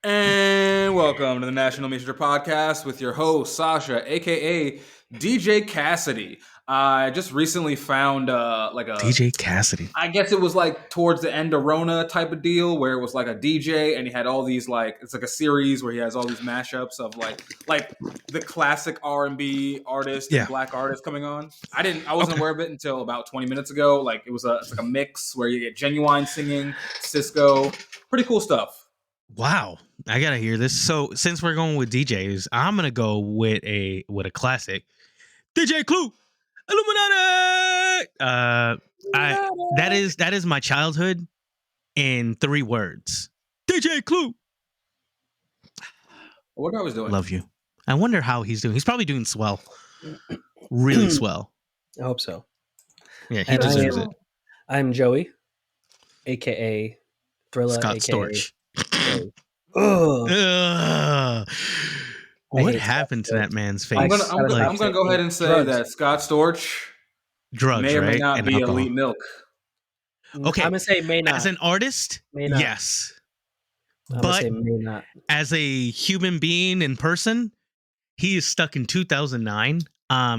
And welcome to the National Messenger Podcast with your host, Sasha, aka DJ Cassidy. I just recently found like a DJ Cassidy. I guess it was like towards the end of Rona type of deal where it was like a DJ and he had all these like it's like a series where he has all these mashups of like the classic R&B artists and black artists coming on. I wasn't aware of it until about 20 minutes ago. Like it's like a mix where you get Genuine singing, Cisco, pretty cool stuff. Wow, I gotta hear this. So since we're going with DJs, I'm gonna go with a classic, DJ Clue, Illuminati. That is my childhood in 3 words. DJ Clue. What I was doing. Love you. I wonder how he's doing. He's probably doing swell, really swell. I hope so. Yeah, he deserves it. I'm Joey, aka Thrillah, Scott aka Storch. What happened to that man's face? I'm gonna go ahead and say that Scott Storch may or may not be alcohol. Elite milk. Okay, I'm gonna say may not. As an artist, may not. Yes, but say may not. As a human being in person, he is stuck in 2009.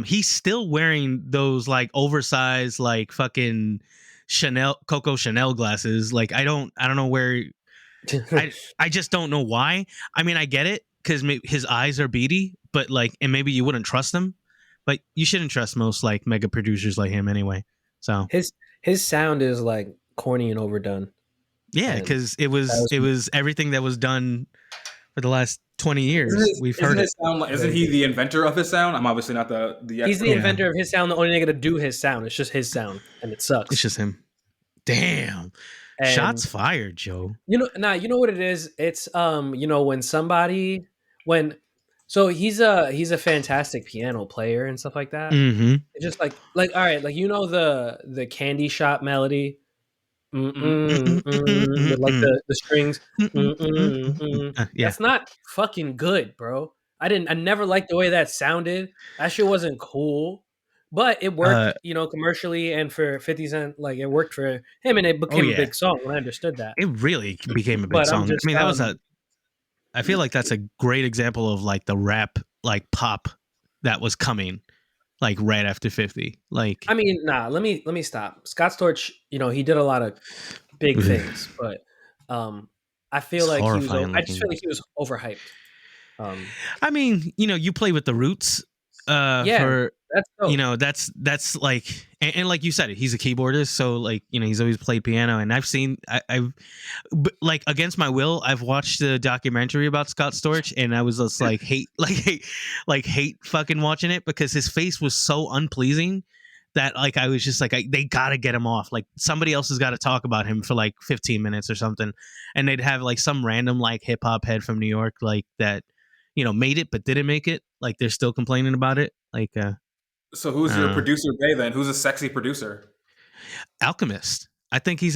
He's still wearing those like oversized like fucking Coco Chanel glasses. Like I don't know where. I just don't know why. I mean, I get it because his eyes are beady, but like, and maybe you wouldn't trust him, but you shouldn't trust most like mega producers like him anyway. So his sound is like corny and overdone. Yeah, because it was everything that was done for the last 20 years. We've heard it. Isn't he the inventor of his sound? I'm obviously not the He's the inventor of his sound. The only nigga to do his sound. It's just his sound, and it sucks. It's just him. Damn. And shots fired, Joe. You know what it is? It's when he's a fantastic piano player and stuff like that. Mm-hmm. It's just like all right, like the Candy Shop melody, with like the strings. Yeah. That's not fucking good, bro. I never liked the way that sounded. That shit wasn't cool. But it worked, commercially and for 50 Cent. Like it worked for him, and it became a big song when I understood that. It really became a big song. I mean, I feel like that's a great example of like the rap, like pop that was coming, like right after 50. Like, I mean, let me stop. Scott Storch, he did a lot of big things, but I feel like I just feel like he was overhyped. I mean, you play with the Roots. That's like, and like you said, he's a keyboardist, so like he's always played piano, and I've like against my will, I've watched the documentary about Scott Storch, and I was just like hate fucking watching it because his face was so unpleasing that like I was just like they gotta get him off, like somebody else has got to talk about him for like 15 minutes or something, and they'd have like some random like hip hop head from New York like that made it but didn't make it, like they're still complaining about it. Like so who's your producer Bay then? Who's a sexy producer? Alchemist. I think he's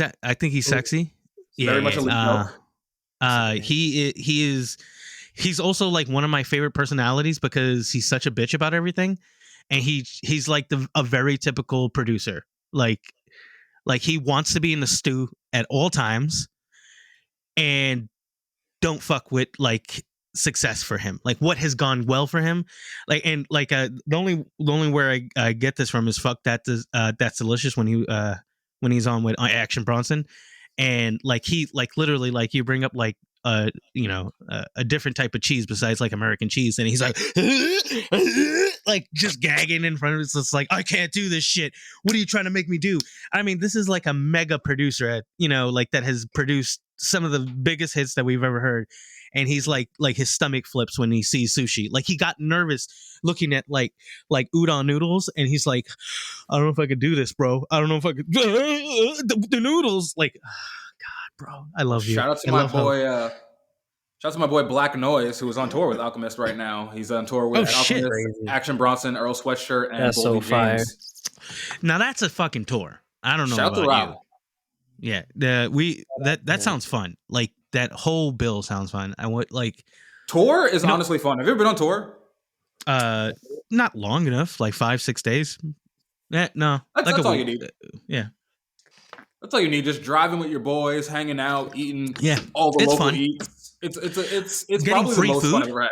sexy. Very much a he's also like one of my favorite personalities because he's such a bitch about everything, and he's like a very typical producer. Like he wants to be in the stew at all times and don't fuck with like success for him, like what has gone well for him, like, and like the only where I get this from is fuck that's delicious when he's on with Action Bronson, and like he like literally like you bring up like a different type of cheese besides like American cheese, and he's like like just gagging in front of us. It's like, I can't do this shit. What are you trying to make me do? I mean, this is like a mega producer at like that has produced some of the biggest hits that we've ever heard. And he's like his stomach flips when he sees sushi. Like he got nervous looking at like udon noodles, and he's like, I don't know if I could do this, bro. I don't know if I could the noodles. Like, God, bro, I love you. Shout out to my boy Black Noise, who is on tour with Alchemist right now. He's on tour with Alchemist, Action Bronson, Earl Sweatshirt, and that's so fire. James. Now that's a fucking tour. I don't know Shout about out to you. Yeah, that sounds fun. Like that whole bill sounds fun. I want like tour is honestly fun. Have you ever been on tour? Not long enough, like 5-6 days. No, that's all you need. Yeah. That's all you need. Just driving with your boys, hanging out, eating all the it's local fun. eats. It's Getting probably the free most fun food. I've ever had.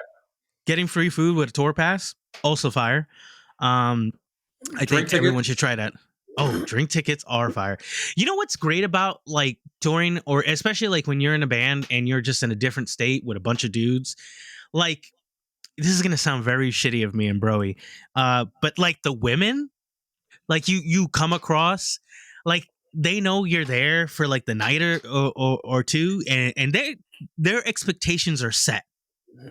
Getting free food with a tour pass, also fire. I think everyone should try that. Oh, drink tickets are fire. You know what's great about like touring, or especially like when you're in a band and you're just in a different state with a bunch of dudes? Like, this is gonna sound very shitty of me and Broy, but like the women, like you come across, like they know you're there for like the night or two, and their expectations are set,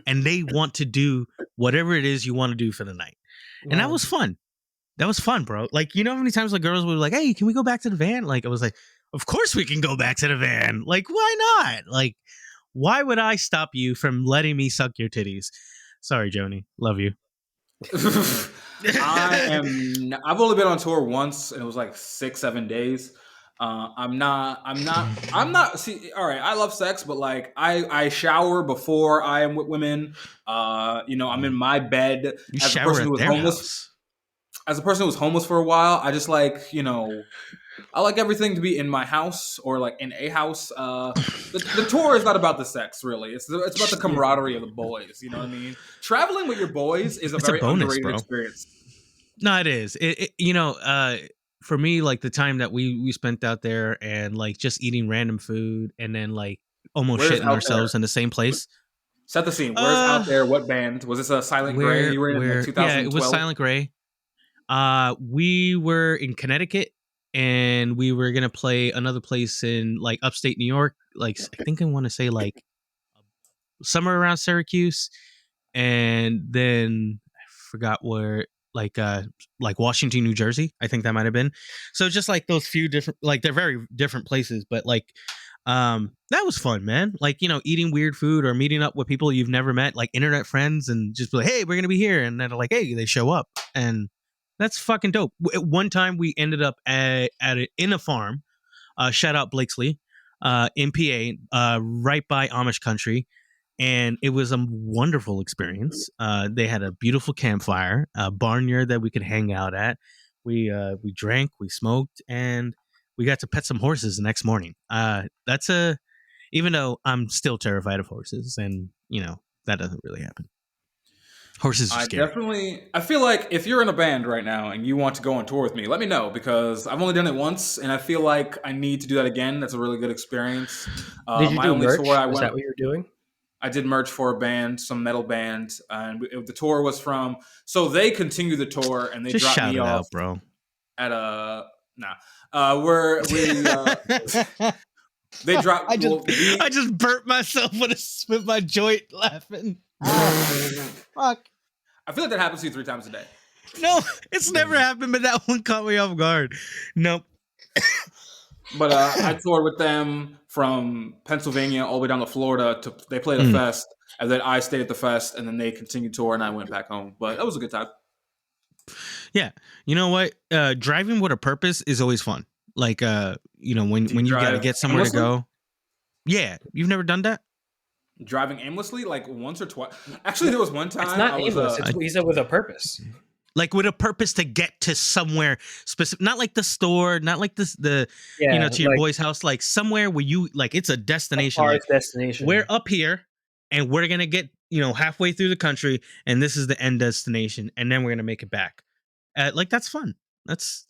and they want to do whatever it is you want to do for the night, and that was fun. That was fun, bro. Like, you know how many times like girls were like, "Hey, can we go back to the van?" Like, I was like, "Of course we can go back to the van. Like, why not? Like, why would I stop you from letting me suck your titties?" Sorry, Joni. Love you. I've only been on tour once, and it was like 6-7 days. I'm not. See, all right. I love sex, but like, I shower before I am with women. I'm in my bed You as a shower person who at was their homeless. house. As a person who was homeless for a while, I just like, I like everything to be in my house or like in a house. The tour is not about the sex, really. It's about the camaraderie of the boys. You know what I mean? Traveling with your boys is a very bonus, underrated bro. experience. No, it is. For me, like the time that we spent out there and like just eating random food and then like almost shitting ourselves in the same place. Set the scene. Where's out there? What band? Was this a Silent Grey you were in like 2012? Yeah, it was Silent Grey. We were in Connecticut and we were gonna play another place in like upstate New York. Like, I think I want to say like somewhere around Syracuse, and then I forgot where, like Washington, New Jersey. I think that might have been. So just like those few different, like they're very different places, but like that was fun, man. Like, eating weird food or meeting up with people you've never met, like internet friends, and just be like, hey, we're gonna be here, and then like, hey, they show up, and that's fucking dope. At one time we ended up in a farm. Shout out Blakesley, in PA, right by Amish country. And it was a wonderful experience. They had a beautiful campfire, a barnyard that we could hang out at. We drank, we smoked, and we got to pet some horses the next morning. Even though I'm still terrified of horses, and that doesn't really happen. Horses are scary. I feel like if you're in a band right now and you want to go on tour with me, let me know, because I've only done it once and I feel like I need to do that again. That's a really good experience. Did you do merch? Is that what you're doing? I did merch for a band, some metal band, and the tour was from. So they continue the tour and they just dropped shout me it off out, bro. At they dropped. I just burnt myself with my joint laughing. Fuck. I feel like that happens to you 3 times a day. No, it's never happened, but that one caught me off guard. Nope. But I toured with them from Pennsylvania all the way down to Florida. They played a fest, and then I stayed at the fest, and then they continued tour, and I went back home. But that was a good time. Yeah, you know what? Driving with a purpose is always fun. Like, when you gotta get somewhere aimlessly? To go. Yeah, you've never done that? Driving aimlessly, like once or twice. Actually, there was one time. It's not aimless. He said with a purpose. Like with a purpose to get to somewhere specific, not like the store, not like to your boy's house, like somewhere where you like it's a destination. Like destination. We're up here, and we're gonna get halfway through the country, and this is the end destination, and then we're gonna make it back. Like that's fun. That's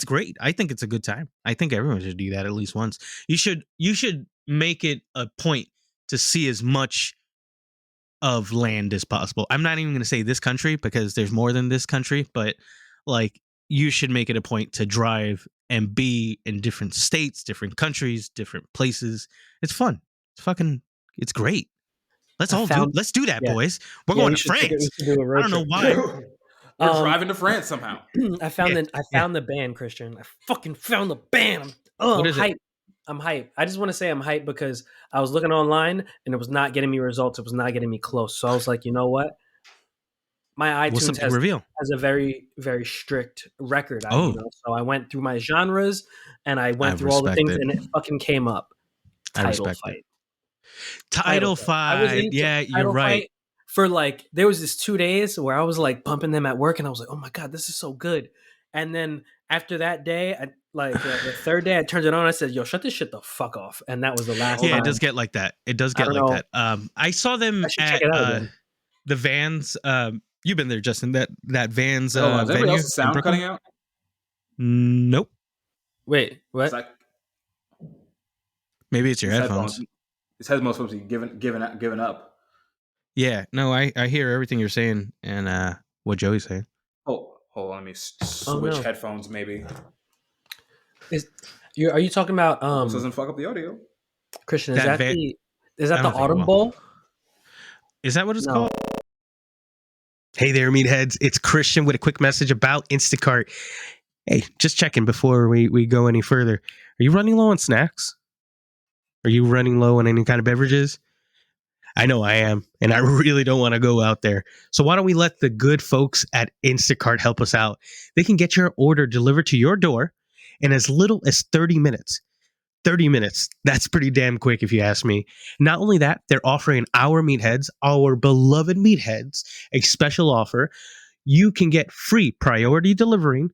great. I think it's a good time. I think everyone should do that at least once. You should make it a point to see as much of land as possible. I'm not even going to say this country because there's more than this country, but like you should make it a point to drive and be in different states, different countries, different places. It's fun. It's great. Let's do that, boys. We're going to France. I don't know why. We're driving to France somehow. I found the band, Christian. I fucking found the band. I'm hyped. I'm hyped. I just want to say I'm hyped because I was looking online and it was not getting me results. It was not getting me close. So I was like, you know what? My iTunes has a very, very strict record. So I went through my genres and I went through all the things and it fucking came up. Title Fight. Title Fight. Yeah, you're right. For like, there was this 2 days where I was like pumping them at work and I was like, oh my God, this is so good. And then after that day, like the third day I turned it on, I said, "Yo, shut this shit the fuck off," and that was the last. Yeah, time. it does get like that. It does get like know. that. I saw them check at it out again. the Vans. You've been there, Justin. That Vans Is everybody venue else's sound in Brooklyn? cutting out? Nope. Wait, what? Maybe it's your headphones. His headphones supposed to be given up. Yeah, no, I hear everything you're saying and what Joey's saying. Oh, hold on, let me switch headphones. Maybe. Are you talking about? This doesn't fuck up the audio. Christian, is that the Autumn Bowl? Is that what it's called? Hey there, meatheads. It's Christian with a quick message about Instacart. Hey, just checking before we go any further. Are you running low on snacks? Are you running low on any kind of beverages? I know I am, and I really don't want to go out there. So why don't we let the good folks at Instacart help us out? They can get your order delivered to your door in as little as 30 minutes. 30 minutes. That's pretty damn quick if you ask me. Not only that, they're offering our meatheads, our beloved meatheads, a special offer. You can get free priority delivering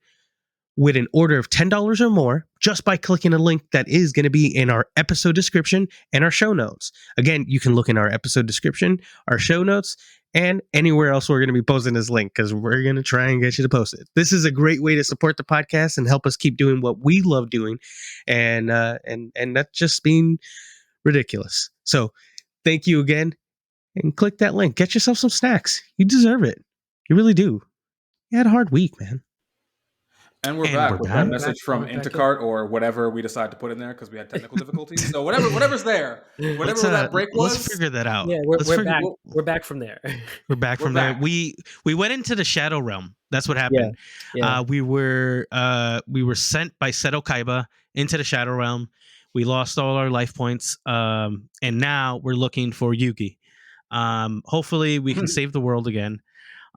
with an order of $10 or more just by clicking a link that is going to be in our episode description and our show notes. Again, you can look in our episode description, our show notes, and anywhere else we're going to be posting this link because we're going to try and get you to post it. This is a great way to support the podcast and help us keep doing what we love doing, and that's just being ridiculous. So thank you again, and click that link. Get yourself some snacks. You deserve it. You really do. You had a hard week, man. And we're back with that message from Instacart or whatever we decide to put in there because we had technical difficulties. So whatever's there, whatever that break was, let's figure that out. Yeah, we're back. We're back from there. We're back from there. We went into the Shadow Realm. That's what happened. Yeah. We were sent by Seto Kaiba into the Shadow Realm. We lost all our life points, and now we're looking for Yugi. Hopefully, we can save the world again.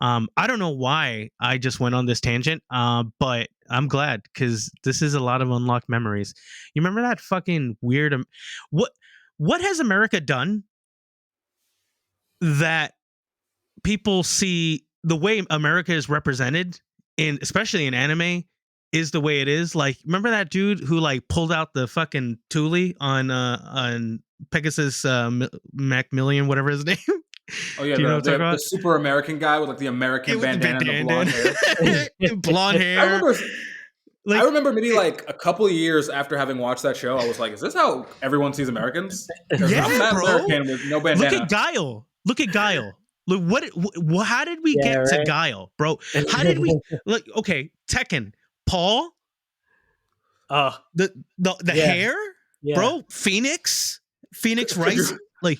I don't know why I just went on this tangent, but I'm glad because this is a lot of unlocked memories. You remember that fucking weird... What has America done that people see the way America is represented, especially in anime, is the way it is? Like, remember that dude who like pulled out the fucking Thule on Pegasus Macmillion, whatever his name? Oh yeah, the super American guy with like the American bandana and the blonde hair. Blonde hair. I remember maybe like a couple of years after having watched that show, I was like, "Is this how everyone sees Americans?" Yeah, I'm not American with no bandana. Look at Guile. Look what? How did we get to Guile, bro? How did we? Look, okay, Tekken, Paul. The hair, bro. Phoenix Rice, like.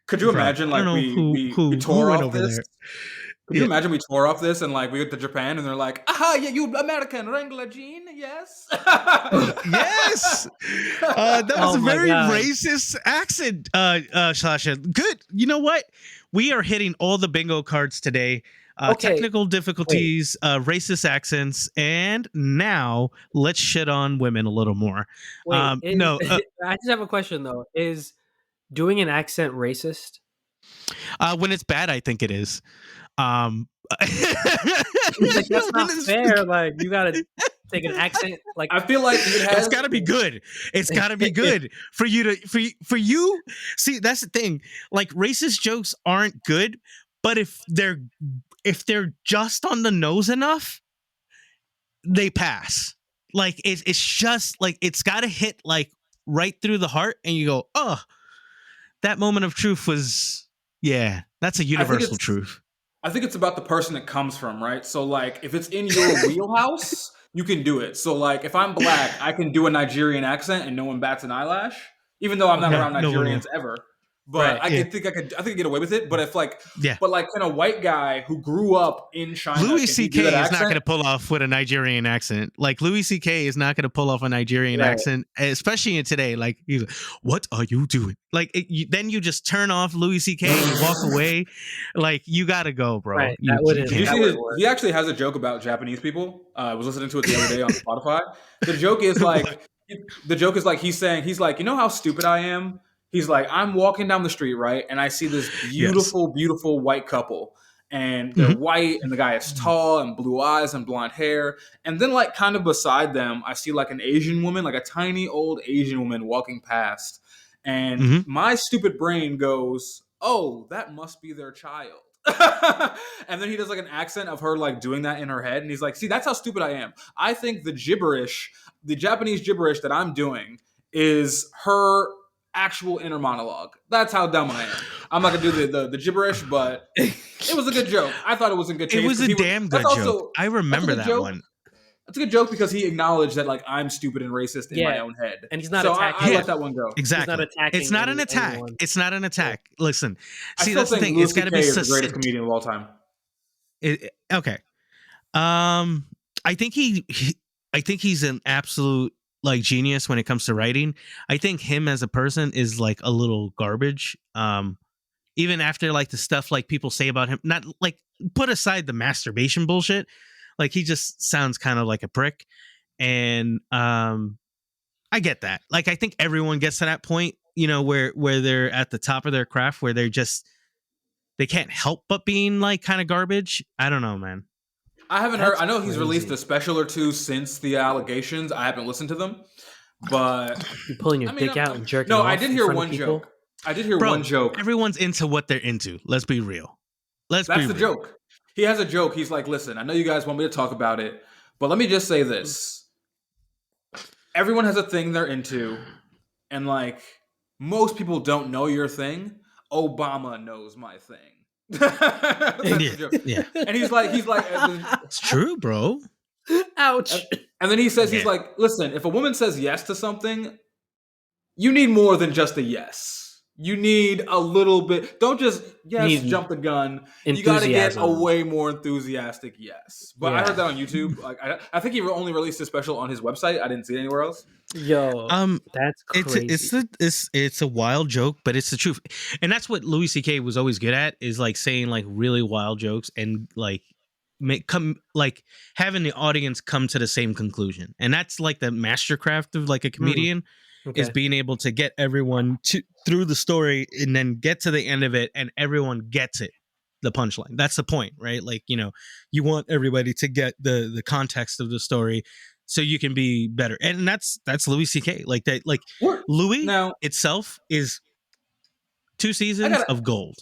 Could you imagine, like, we tore off this? Could you imagine we tore off this and, like, we get to Japan and they're like, aha, yeah, you American, Wrangler Jean, yes? Yes! That was a very racist accent, Sasha. Good. You know what? We are hitting all the bingo cards today. Technical difficulties, racist accents, and now let's shit on women a little more. I just have a question, though. Is doing an accent racist? When it's bad, I think it is. Like, that's not fair. Like, you gotta take an accent. Like, I feel like it's gotta be good. It's gotta be good for you to for you. See, that's the thing. Like, racist jokes aren't good, but if they're just on the nose enough, they pass. Like, it's just like it's gotta hit like right through the heart, and you go, oh. That moment of truth was, that's a universal truth. I think it's about the person it comes from, right? So, like, if it's in your wheelhouse, you can do it. So, like, if I'm black, I can do a Nigerian accent and no one bats an eyelash, even though I'm not around Nigerians ever. But I think I could get away with it. But if but like kind of white guy who grew up in China, Louis C.K. is not going to pull off with a Nigerian accent. Like Louis C.K. is not going to pull off a Nigerian accent, especially in today. Like, he's like, what are you doing? Like, then you just turn off Louis C.K. and you walk away. Like, you got to go, bro. Right. He actually has a joke about Japanese people. I was listening to it the other day on Spotify. The joke is like he's like, you know how stupid I am? He's like, I'm walking down the street, right? And I see this beautiful, beautiful white couple. and they're white, and the guy is tall and blue eyes and blonde hair. And then like kind of beside them, I see like an Asian woman, like a tiny old Asian woman walking past. And my stupid brain goes, oh, that must be their child. And then he does like an accent of her like doing that in her head. And he's like, see, that's how stupid I am. I think the Japanese gibberish that I'm doing is her actual inner monologue. That's how dumb I am. I'm not gonna do the gibberish, but it was a good joke. I thought it was in good taste. It was a damn good joke. I remember that one. That's a good joke because he acknowledged that like I'm stupid and racist in my own head, and he's not attacking. I let that one go. Exactly. He's not attacking. It's not an attack. Anyone. It's not an attack. Listen, see, that's the thing. It's got to be the greatest comedian of all time. Okay. I think he's an absolute like genius when it comes to writing. I think him as a person is like a little garbage. Even after like the stuff like people say about him, not like put aside the masturbation bullshit. Like he just sounds kind of like a prick. And I get that. Like I think everyone gets to that point, you know, where they're at the top of their craft, where they can't help but being like kind of garbage. I don't know, man. I haven't heard. I know he's released a special or two since the allegations. I haven't listened to them, but you're pulling your dick out and jerking. No, off I did hear one joke. I did hear one joke. Everyone's into what they're into. Let's be real. That's the joke. He has a joke. He's like, listen, I know you guys want me to talk about it, but let me just say this. Everyone has a thing they're into, and like most people don't know your thing. Obama knows my thing. Yeah. And he's like, it's true, bro. Ouch. And then he says, he's like, listen, if a woman says yes to something, you need more than just a yes. You need a little bit. Don't just jump the gun. You got to get a way more enthusiastic yes. But I heard that on YouTube. Like I think he only released a special on his website. I didn't see it anywhere else. Yo, that's crazy. It's a wild joke, but it's the truth. And that's what Louis C.K. was always good at, is like saying like really wild jokes and like having the audience come to the same conclusion. And that's like the mastercraft of like a comedian. Is being able to get everyone through the story and then get to the end of it and everyone gets it, the punchline. That's the point, right? Like, you know, you want everybody to get the context of the story so you can be better. And that's Louis C.K. Like that, like Louis now itself is 2 seasons of gold.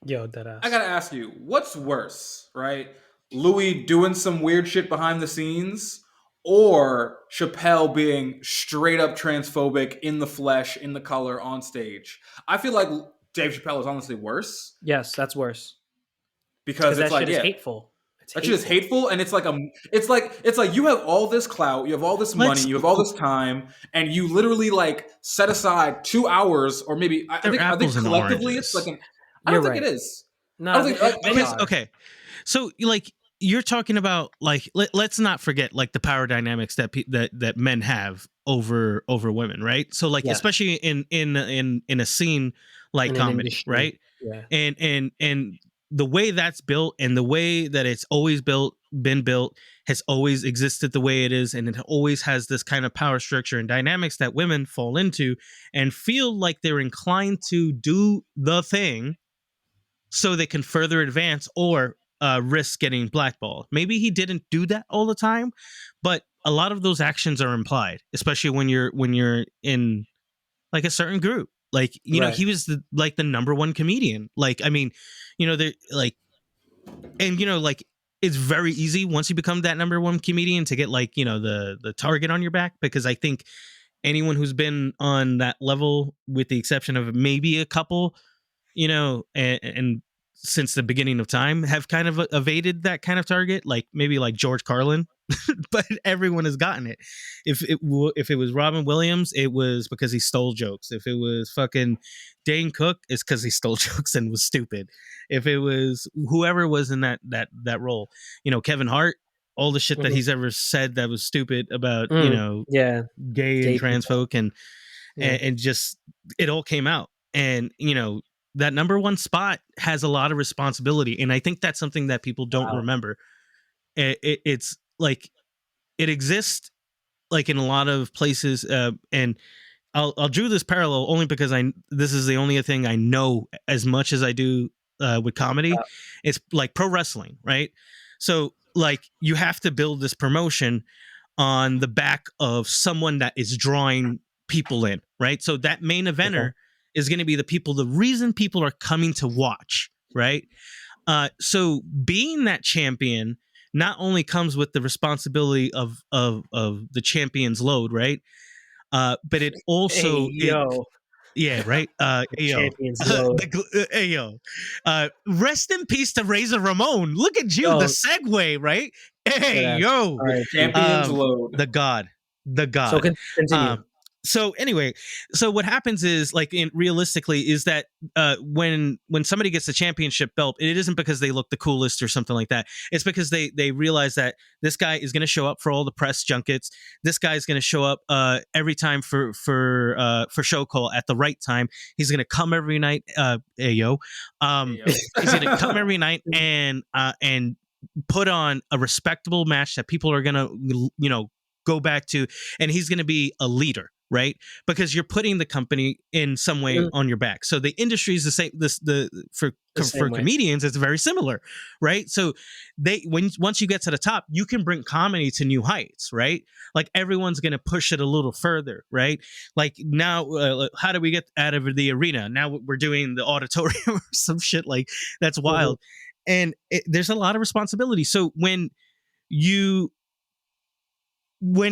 Yo, that I gotta ask you, what's worse, right? Louis doing some weird shit behind the scenes, or Chappelle being straight up transphobic in the flesh, in the color, on stage? I feel like Dave Chappelle is honestly worse. Yes, that's worse. Because it's that shit is hateful. That shit is hateful, and it's like you have all this clout, you have all this money, you have all this time, and you literally like set aside 2 hours, or maybe I think collectively it's like I don't think it is. No, I don't think, okay. So like, you're talking about like let's not forget like the power dynamics that men have over women, right? So like especially in a scene like comedy, right? Yeah. And the way that's built and the way that it's always been built has always existed the way it is, and it always has this kind of power structure and dynamics that women fall into and feel like they're inclined to do the thing so they can further advance or risk getting blackballed. Maybe he didn't do that all the time, but a lot of those actions are implied, especially when you're in like a certain group. Like, you know, he was the number one comedian. Like, I mean, you know, they're like, and you know, like it's very easy once you become that number one comedian to get like, you know, the target on your back, because I think anyone who's been on that level, with the exception of maybe a couple, you know, and since the beginning of time, have kind of evaded that kind of target, like maybe like George Carlin, but everyone has gotten it. If it was Robin Williams, it was because he stole jokes. If it was fucking Dane Cook, it's because he stole jokes and was stupid. If it was whoever was in that role, you know, Kevin Hart, all the shit that he's ever said that was stupid about, you know, gay and trans folk, and just it all came out. And you know, that number one spot has a lot of responsibility. And I think that's something that people don't remember. It's like, it exists like in a lot of places. And I'll draw this parallel only because this is the only thing I know as much as I do with comedy. It's like pro wrestling, right? So like you have to build this promotion on the back of someone that is drawing people in, right? So that main eventer is going to be the reason people are coming to watch, right? So being that champion not only comes with the responsibility of the champion's load, right? But it also yeah, right. Champions load. Rest in peace to Razor Ramon. Look at you, the segue, right? Hey, yo, champions load. The god. So continue. So anyway, so what happens is like realistically is that when somebody gets the championship belt, it isn't because they look the coolest or something like that. It's because they realize that this guy is going to show up for all the press junkets. This guy is going to show up every time for show call at the right time. He's going to come every night. He's going to come every night and put on a respectable match that people are going to go back to, and he's going to be a leader. Right, because you're putting the company in some way on your back. So the industry is the same. For comedians, it's very similar, right? So once you get to the top, you can bring comedy to new heights, right? Like everyone's going to push it a little further, right? Like now, how do we get out of the arena? Now we're doing the auditorium or some shit like that's wild, and there's a lot of responsibility. So when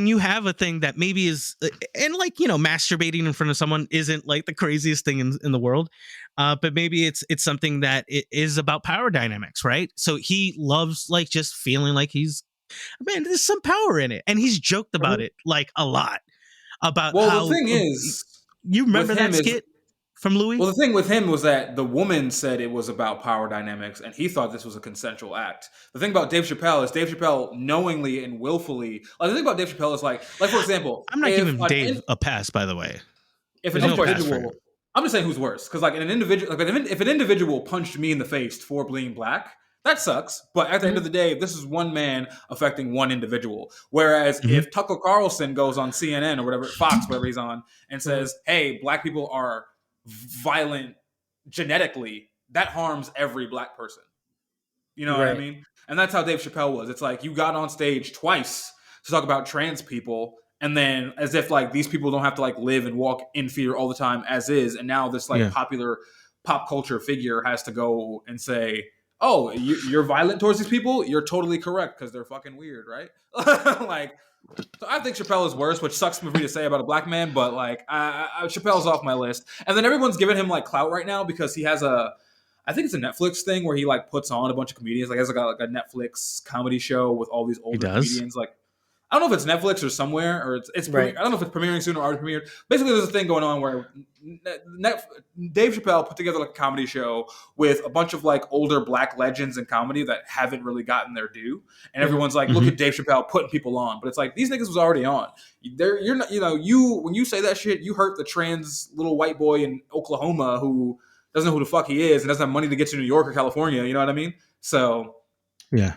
you have a thing that maybe is, and like, masturbating in front of someone isn't like the craziest thing in the world. But maybe it's something that it is about power dynamics, right? So he loves like just feeling like there's some power in it. And he's joked about it like a lot about how, the thing is, you remember that skit from Louis? Well, the thing with him was that the woman said it was about power dynamics, and he thought this was a consensual act. The thing about Dave Chappelle is Dave Chappelle knowingly and willfully. Like, the thing about Dave Chappelle is like for example, I'm not giving Dave a pass, by the way. If an individual, I'm just saying who's worse, because like if an individual punched me in the face for being black, that sucks. But at the end of the day, this is one man affecting one individual. Whereas if Tucker Carlson goes on CNN or whatever, Fox, whatever he's on, and says, "Hey, black people are violent genetically," that harms every black person. You know what I mean? And that's how Dave Chappelle was. It's like you got on stage twice to talk about trans people, and then as if like these people don't have to like live and walk in fear all the time as is, and now this like popular pop culture figure has to go and say, "Oh, you're violent towards these people? You're totally correct because they're fucking weird, right?" Like, so I think Chappelle is worse, which sucks for me to say about a black man, but like Chappelle's off my list. And then everyone's giving him like clout right now because he has I think it's a Netflix thing where he like puts on a bunch of comedians. Like he has like a Netflix comedy show with all these older comedians. Like, I don't know if it's Netflix or somewhere, or it's I don't know if it's premiering soon or already premiered. Basically, there's a thing going on where Dave Chappelle put together like a comedy show with a bunch of like older black legends in comedy that haven't really gotten their due, and everyone's like, "Look at Dave Chappelle putting people on," but it's like these niggas was already on. You're not, when you say that shit, you hurt the trans little white boy in Oklahoma who doesn't know who the fuck he is and doesn't have money to get to New York or California. You know what I mean? So yeah,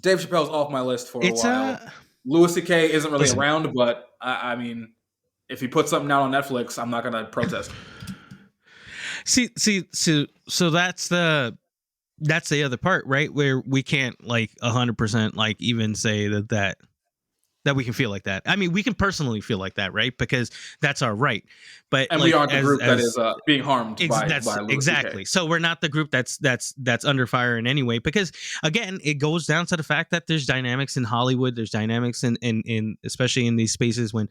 Dave Chappelle's off my list for a while. Louis C.K. isn't really around, but I mean, if he puts something out on Netflix, I'm not going to protest. So that's the other part, right? Where we can't like 100% like even say that we can feel like that. I mean, we can personally feel like that, right? Because that's our right. But and like, we aren't the group that is being harmed by Louis exactly. CK. So we're not the group that's under fire in any way. Because again, it goes down to the fact that there's dynamics in Hollywood. There's dynamics in especially in these spaces when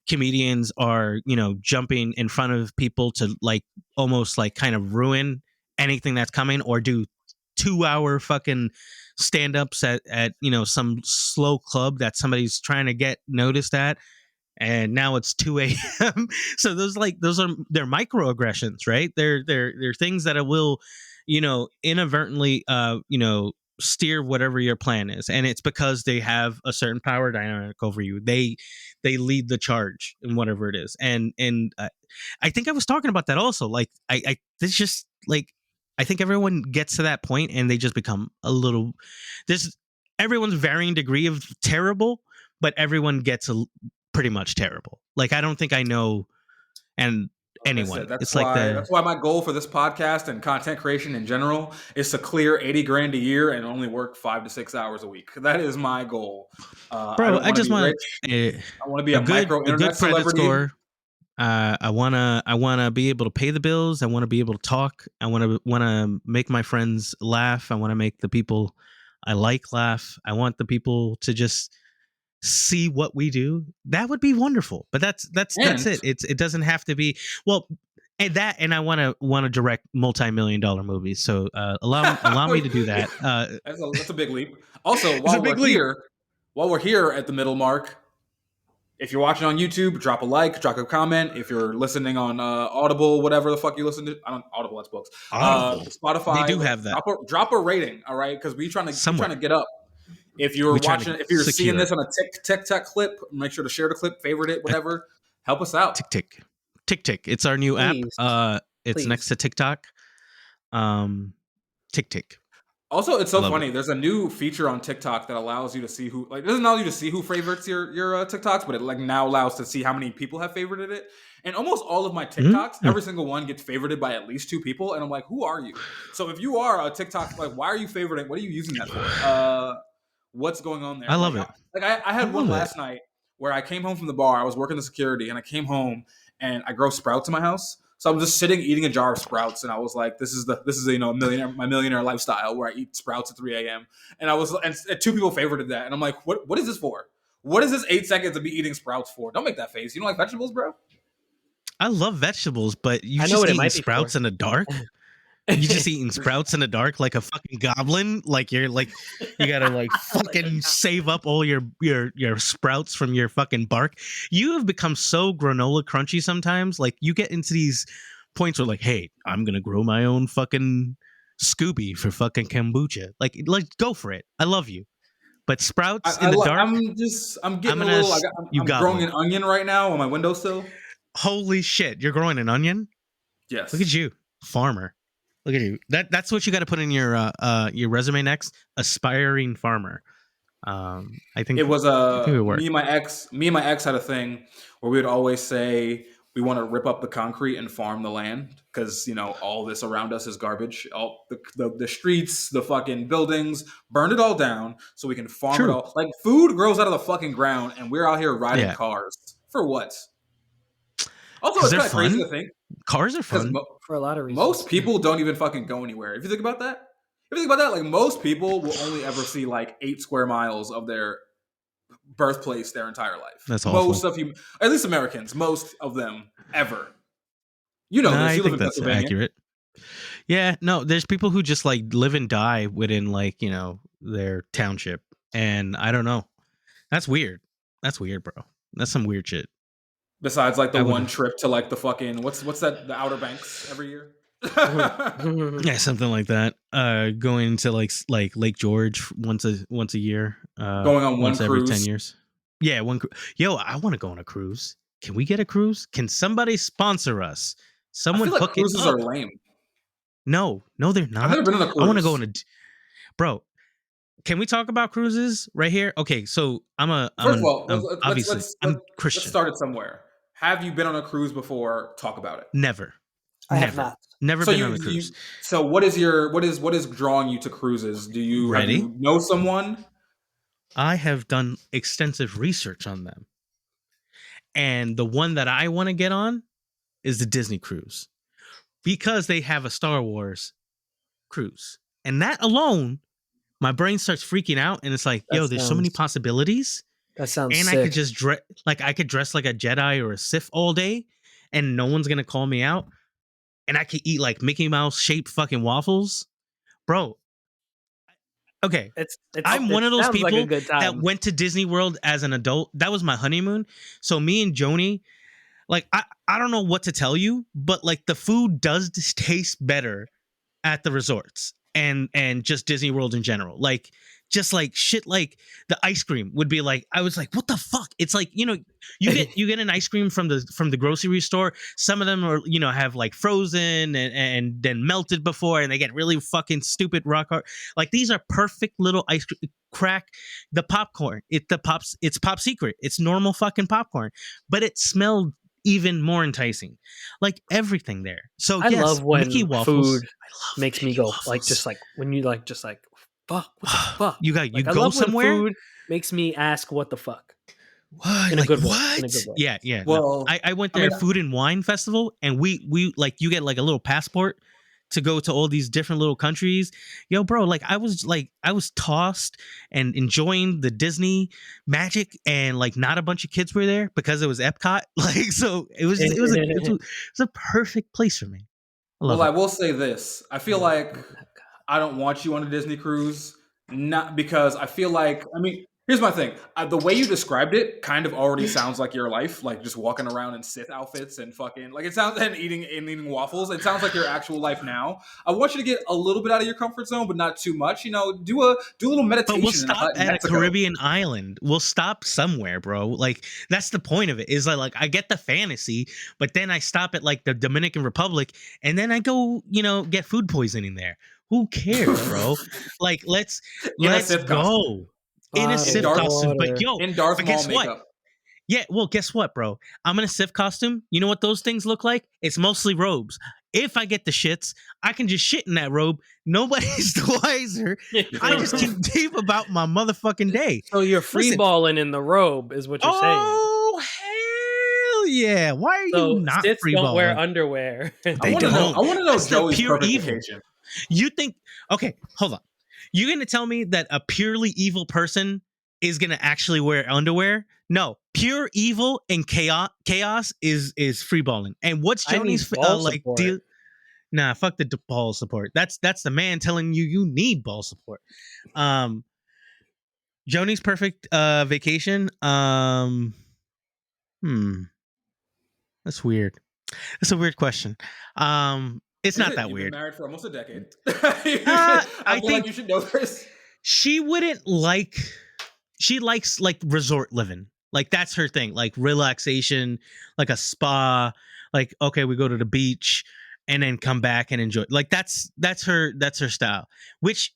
comedians are jumping in front of people to like almost like kind of ruin anything that's coming or do 2-hour fucking stand-ups at some slow club that somebody's trying to get noticed at, and now it's 2 a.m. So they're microaggressions, right? They're things that will inadvertently steer whatever your plan is, and it's because they have a certain power dynamic over you. They lead the charge in whatever it is, and I think I was talking about that also. Like this just like I think everyone gets to that point and they just become a little. There's everyone's varying degree of terrible, but everyone gets pretty much terrible. Like I don't think I know, and anyone. That's It's like the that's why my goal for this podcast and content creation in general is to clear 80 grand a year and only work 5 to 6 hours a week. That is my goal. I bro. don't I want to just be want rich. a, I want to be a a good micro internet credit celebrity. score. I wanna be able to pay the bills. I want to be able to talk. I wanna make my friends laugh. I want to make the people I like laugh. I want the people to just see what we do. That would be wonderful. But that's And it. It doesn't have to be well. And I want to direct multi-million-dollar movies. So allow me to do that. that's a big leap. Also, It's a big leap. while we're here at the middle mark, if you're watching on YouTube, drop a like, drop a comment. If you're listening on Audible, whatever the fuck you listen to, I don't Audible, that's books. Audible. Spotify, They do have that. Drop a rating, all right? Because we're trying to get up. If you're seeing this on a TikTok clip, make sure to share the clip, favorite it, whatever. Help us out. Tick. It's our new Please. app. It's Please. next to TikTok. Tick. Also, it's so funny. There's a new feature on TikTok that allows you to see who, like, it doesn't allow you to see who favorites your TikToks, but it like now allows to see how many people have favorited it. And almost all of my TikToks, every single one gets favorited by at least 2 people. And I'm like, who are you? So if you are a TikTok, like, why are you favoriting? What are you using that for? What's going on there? I love it. I had one last night where I came home from the bar. I was working the security, and I came home and I grow sprouts in my house. So I'm just sitting eating a jar of sprouts, and I was like, "This is my millionaire lifestyle where I eat sprouts at 3 a.m." And 2 people favorited that, and I'm like, "What is this for? What is this 8 seconds of me eating sprouts for? Don't make that face. You don't like vegetables, bro?" I love vegetables, but you I know just what it eating might be sprouts for. in the dark. You just eating sprouts in the dark like a fucking goblin. Like you gotta like fucking save up all your sprouts from your fucking bark. You have become so granola crunchy sometimes. Like you get into these points where like, hey, I'm gonna grow my own fucking Scooby for fucking kombucha. Like go for it. I love you. But sprouts in the dark. I'm growing an onion right now on my windowsill. Holy shit, you're growing an onion? Yes. Look at you, farmer. Look at you. That's what you got to put in your resume next. Aspiring farmer. I think it was me and my ex had a thing where we would always say we want to rip up the concrete and farm the land because all this around us is garbage. All the streets, the fucking buildings, burn it all down so we can farm it all. Like food grows out of the fucking ground, and we're out here riding cars for what? Also, it's kind of crazy to think. Cars are fun for a lot of reasons. Most people don't even fucking go anywhere. If you think about that, like most people will only ever see like 8 square miles of their birthplace their entire life. That's awful. Most of you, at least Americans, most of them ever. You know this. You live in Pennsylvania. Accurate. Yeah, no, there's people who just like live and die within like their township, and I don't know. That's weird. That's weird, bro. That's some weird shit. Besides, like the one trip to like the fucking what's that? The Outer Banks every year. Yeah, something like that. Going to like Lake George once a year. Going on once every cruise. 10 years. Yeah, Yo, I want to go on a cruise. Can we get a cruise? Can somebody sponsor us? Someone I feel like hook cruises it up. are lame. No, they're not. I've never been on a cruise. I want to go on bro. Can we talk about cruises right here? Okay, so First of all, I'm Christian. Let's start it somewhere. Have you been on a cruise before? Talk about it. Never. I have not. Never been on a cruise. So what is drawing you to cruises? Have you know someone? I have done extensive research on them. And the one that I want to get on is the Disney cruise. Because they have a Star Wars cruise. And that alone, my brain starts freaking out and it's like, there's so many possibilities. That sounds sick. I could just I could dress like a Jedi or a Sith all day and no one's going to call me out. And I could eat like Mickey Mouse shaped fucking waffles. Bro. Okay. I'm one of those people that went to Disney World as an adult. That was my honeymoon. So me and Joni, like, I don't know what to tell you, but like the food does taste better at the resorts and just Disney World in general. Like, just like shit, like the ice cream would be like, I was like, what the fuck? It's like, you get an ice cream from the grocery store. Some of them are, have like frozen and then melted before, and they get really fucking stupid rock hard. Like these are perfect little ice cream. Crack the popcorn. It's Pop Secret. It's normal fucking popcorn, but it smelled even more enticing. Like everything there. So I yes, love when Mickey waffles. food I love makes me Mickey go like waffles. just like when you like just like fuck what the fuck. You Like I go love when somewhere. food makes me ask what the fuck. What? In a Like good way. In a what? good way. Yeah, yeah. No. Well, I went I there mean, food and wine festival, and we like you get like a little passport to go to all these different little countries. Yo, bro, like I was tossed and enjoying the Disney magic, and like not a bunch of kids were there because it was Epcot. Like so, it was a perfect place for me. I love well, I it. will say this. I feel like I don't want you on a Disney cruise, not because I feel like, I mean, here's my thing. The way you described it kind of already sounds like your life, like just walking around in Sith outfits and fucking, like it sounds, and eating waffles. It sounds like your actual life now. I want you to get a little bit out of your comfort zone, but not too much. You know, do a little But we'll meditation in a stop hut in at a Mexico. Caribbean island. We'll stop somewhere, bro. Like that's the point of it. Is like I get the fantasy, but then I stop at like the Dominican Republic, and then I go, get food poisoning there. Who cares, bro? Like In a let's Sith costume. go in a Bottled Sith Darth costume. But water. in Darth but Maul guess what? makeup. Yeah, well, guess what, bro? I'm in a Sith costume. You know what those things look like? It's mostly robes. If I get the shits, I can just shit in that robe. Nobody's the wiser. I just keep deep about my motherfucking day. So you're Listen, freeballing in the robe is what you're saying. oh hell yeah! Why are you So not Siths don't wear freeballing? underwear. They I don't. want to know That's the Joey's pure perfect evil. vacation. You think? Okay, hold on. You're gonna tell me that a purely evil person is gonna actually wear underwear? No, pure evil and chaos is freeballing. And what's I need Joni's ball like support. deal? Nah, fuck the ball support. That's the man telling you need ball support. Joni's perfect vacation. That's weird. That's a weird question. It's Is not it? that You've been weird. married for almost a decade. I I feel like think you should know this. she wouldn't like. She likes like resort living. Like that's her thing. Like relaxation, like a spa. Like okay, we go to the beach and then come back and enjoy. Like that's her style. Which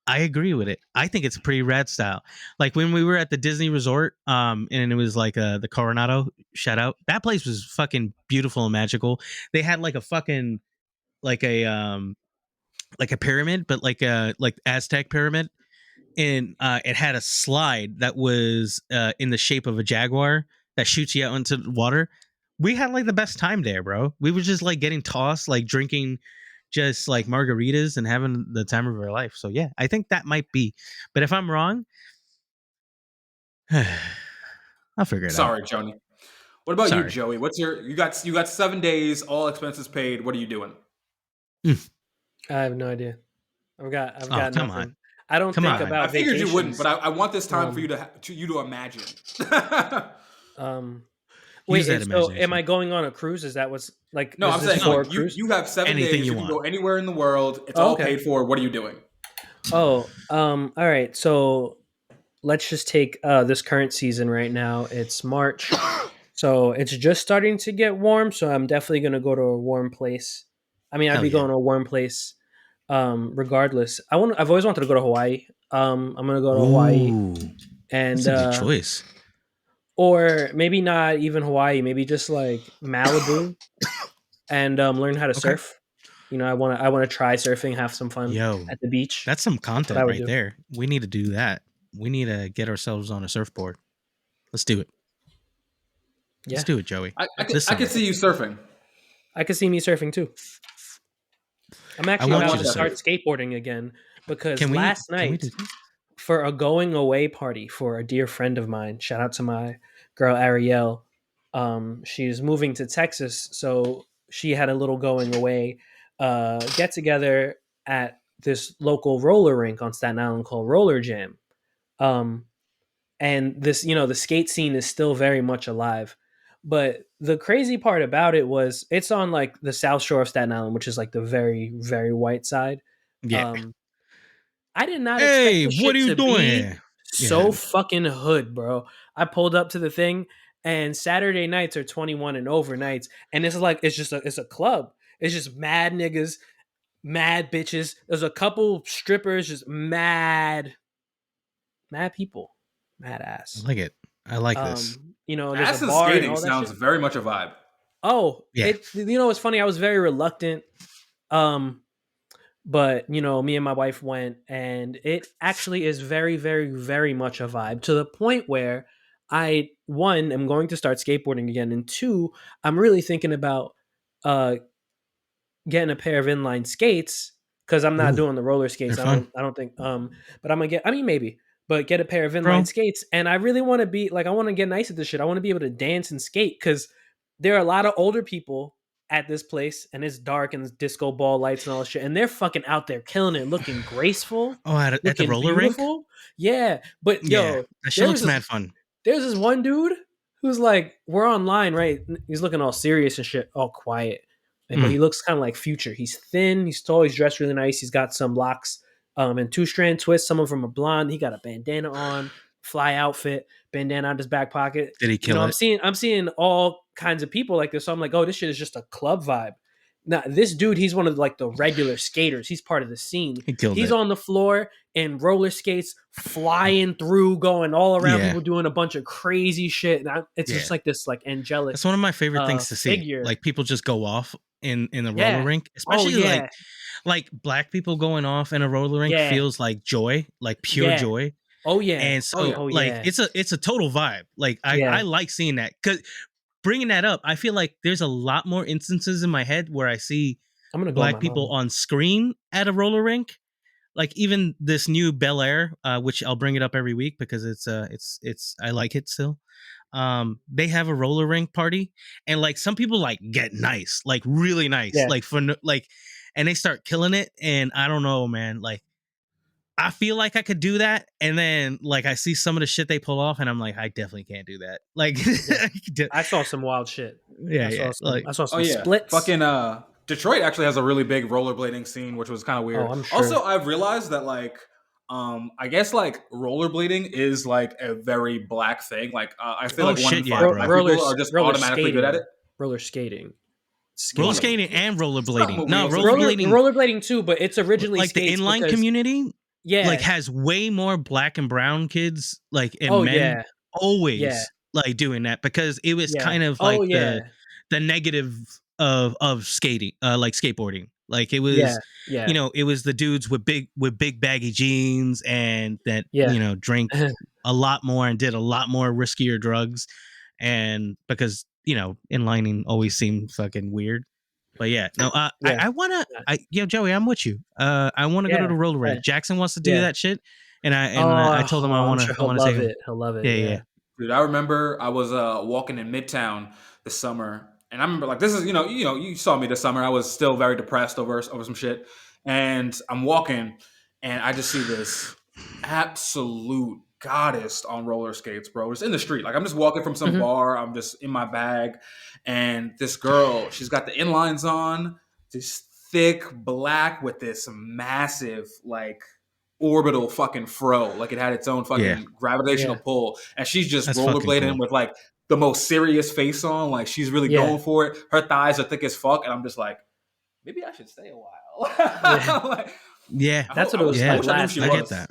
I agree with it. I think it's a pretty rad style. Like when we were at the Disney Resort, and it was like the Coronado, shout out. That place was fucking beautiful and magical. They had like a fucking like a pyramid, but like Aztec pyramid, and it had a slide that was in the shape of a jaguar that shoots you out into the water. We had like the best time there, bro. We were just like getting tossed, like drinking just like margaritas and having the time of our life. So yeah, I think that might be. But if I'm wrong, I'll figure it out. Sorry, Joni. What about you, Sorry. Joey? What's you got 7 days, all expenses paid. What are you doing? I have no idea. I've got come nothing. on. I don't Come think on. about I figured you wouldn't, vacations. but I want this time for you to imagine. Wait, that so am imagination. I going on a cruise? Is that what's like? No, is I'm this saying for a like, cruise? you have 7 Anything days. you You can want. go anywhere in the world. It's Oh, all okay. paid for. What are you doing? Oh, all right. So let's just take this current season right now. It's March, so it's just starting to get warm. So I'm definitely gonna go to a warm place. I mean, I'd Hell be yeah. going to a warm place, regardless. I've always wanted to go to Hawaii. I'm gonna go to Hawaii, Ooh, and that's a good choice. or maybe not even Hawaii. Maybe just like Malibu, and learn how to surf. You know, I want to try surfing, have some fun Yo, at the beach. that's some That's what content I would right do. there. We need to do that. We need to get ourselves on a surfboard. Let's do it. Yeah, Let's do it, Joey. I This could summer. see you surfing. I could see me surfing too. I'm actually want about you to to start surf. skateboarding again because Can we last do night that? for a going away party for a dear friend of mine. Shout out to my girl Ariel. She's moving to Texas, so she had a little going away get together at this local roller rink on Staten Island called Roller Jam. Um, and this, the skate scene is still very much alive. But the crazy part about it was it's on like the South Shore of Staten Island, which is like the very, very white side. Yeah. Um, I did not expect Hey, this what shit are you to doing be here? so Yeah. fucking hood, bro. I pulled up to the thing, and Saturday nights are 21 and over nights, and it's a club. It's just mad niggas, mad bitches. There's a couple strippers, just mad people, mad ass. I like it. I like this. you know, there's a Ass and bar and skating all that sounds shit. very much a vibe. Oh, Yeah. you know, it's funny. I was very reluctant. But you know, me and my wife went, and it actually is very, very, very much a vibe, to the point where I, one, am going to start skateboarding again, and two, I'm really thinking about uh getting a pair of inline skates, because I'm not Ooh, doing the roller skates. they're fun. I don't think but I'm gonna get, I mean, maybe, but get a pair of inline Bro. skates. And I really want to be like, I want to get nice at this shit. I want to be able to dance and skate, because there are a lot of older people at this place, and it's dark and it's disco ball lights and all that shit, and they're fucking out there killing it, looking graceful, Oh, at the looking roller rink? beautiful. Yeah. But Yeah. yo, That shit looks there's mad fun. there's this one dude who's like, we're online, right? He's looking all serious and shit, all quiet. But he looks kind of like Future. He's thin, he's tall, he's dressed really nice. He's got some locks and 2-strand twists. Some of them are blonde. He got a bandana on, fly outfit, bandana out his back pocket. Did he You know, kill it? I'm seeing all kinds of people like this. So I'm like, oh, this shit is just a club vibe. Now, this dude, he's one of like the regular skaters. He's part of the scene. He killed He's it. on the floor in roller skates, flying through, going all around Yeah. people, doing a bunch of crazy shit. And it's Yeah. just like this like angelic. That's one of my favorite things to see. figure. Like people just go off in the Yeah. roller rink, Oh, especially yeah. like black people going off in a roller rink Yeah. feels like joy, like pure Yeah. joy. Oh, yeah. And so Oh, yeah. like yeah. it's a total vibe. Like Yeah. I like seeing that, because bringing that up, I feel like there's a lot more instances in my head where I see I'm gonna go black with my people mom. on screen at a roller rink. Like even this new Bel Air, which I'll bring it up every week because it's I like it still. They have a roller rink party, and like some people like get nice, like really nice, Yeah. like like, and they start killing it. And I don't know, man, like I feel like I could do that, and then like I see some of the shit they pull off, and I'm like, I definitely can't do that. Like, I saw some wild shit. yeah, like, I saw some Oh yeah, splits. fucking Detroit actually has a really big rollerblading scene, which was kind of weird. Oh, I'm sure. Also, I've realized that like I guess like rollerblading is like a very black thing. Like I feel like 1 in 5 black people are just automatically good at it. Roller skating. Roller skating and rollerblading. No, rollerblading. Rollerblading too, but it's originally like the inline community. Yeah, like has way more black and brown kids, like and oh, men yeah. always Yeah. like doing that, because it was Yeah. kind of Oh, like yeah. the negative of skating, like skateboarding. Like it was, Yeah. you know, it was the dudes with big baggy jeans and that Yeah. you know drank a lot more and did a lot more riskier drugs, and because you know inlining always seemed fucking weird. But yeah, no, Yeah. I wanna, Joey, I'm with you. I want to go to the roller rink. Yeah. Jackson wants to do that shit, and I told him I I'm want to. sure I want he'll to love take him. it. He'll love it. Yeah. Dude, I remember I was walking in Midtown this summer, and I remember like this is you saw me this summer. I was still very depressed over some shit, and I'm walking, and I just see this absolute goddess on roller skates, bro. Just in the street, like I'm just walking from some bar. I'm just in my bag, and this girl, she's got the inlines on, this thick black with this massive like orbital fucking fro, like it had its own fucking gravitational pull, and she's just rollerblading cool. with like the most serious face on, like she's really going for it. Her thighs are thick as fuck, and I'm just like, maybe I should stay a while. Like, that's what it was like last. I get that.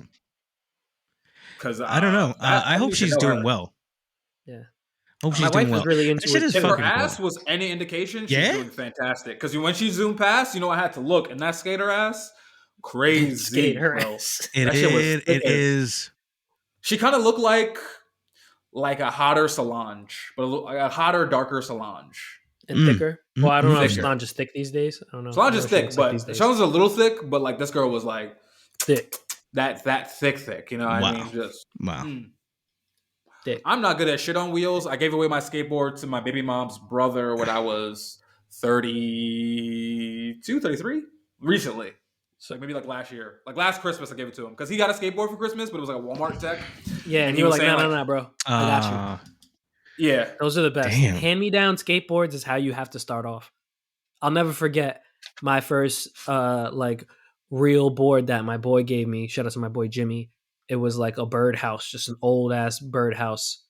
Because I don't know. I hope she's doing well. Yeah. Hope she's doing well. Really into it. If her ass was any indication, she's doing fantastic. Because when she zoomed past, I had to look, and that skater ass, crazy. Skater bro. ass. It is. She kind of looked like a hotter Solange, but a hotter, darker Solange. And thicker? Well, I don't know if Solange is thick these days. I don't know. Solange is thick, but Solange is a little thick, but like this girl was like thick. That thick, you know what I mean? Just thick. I'm not good at shit on wheels. I gave away my skateboard to my baby mom's brother when I was 32, 33 recently. So maybe like last year, like last Christmas, I gave it to him because he got a skateboard for Christmas, but it was like a Walmart tech. Yeah, and you were like, no, bro, I got you. Yeah, those are the best. Hand-me-down skateboards is how you have to start off. I'll never forget my first like real board that my boy gave me. Shout out to my boy Jimmy. It was like a birdhouse, just an old ass birdhouse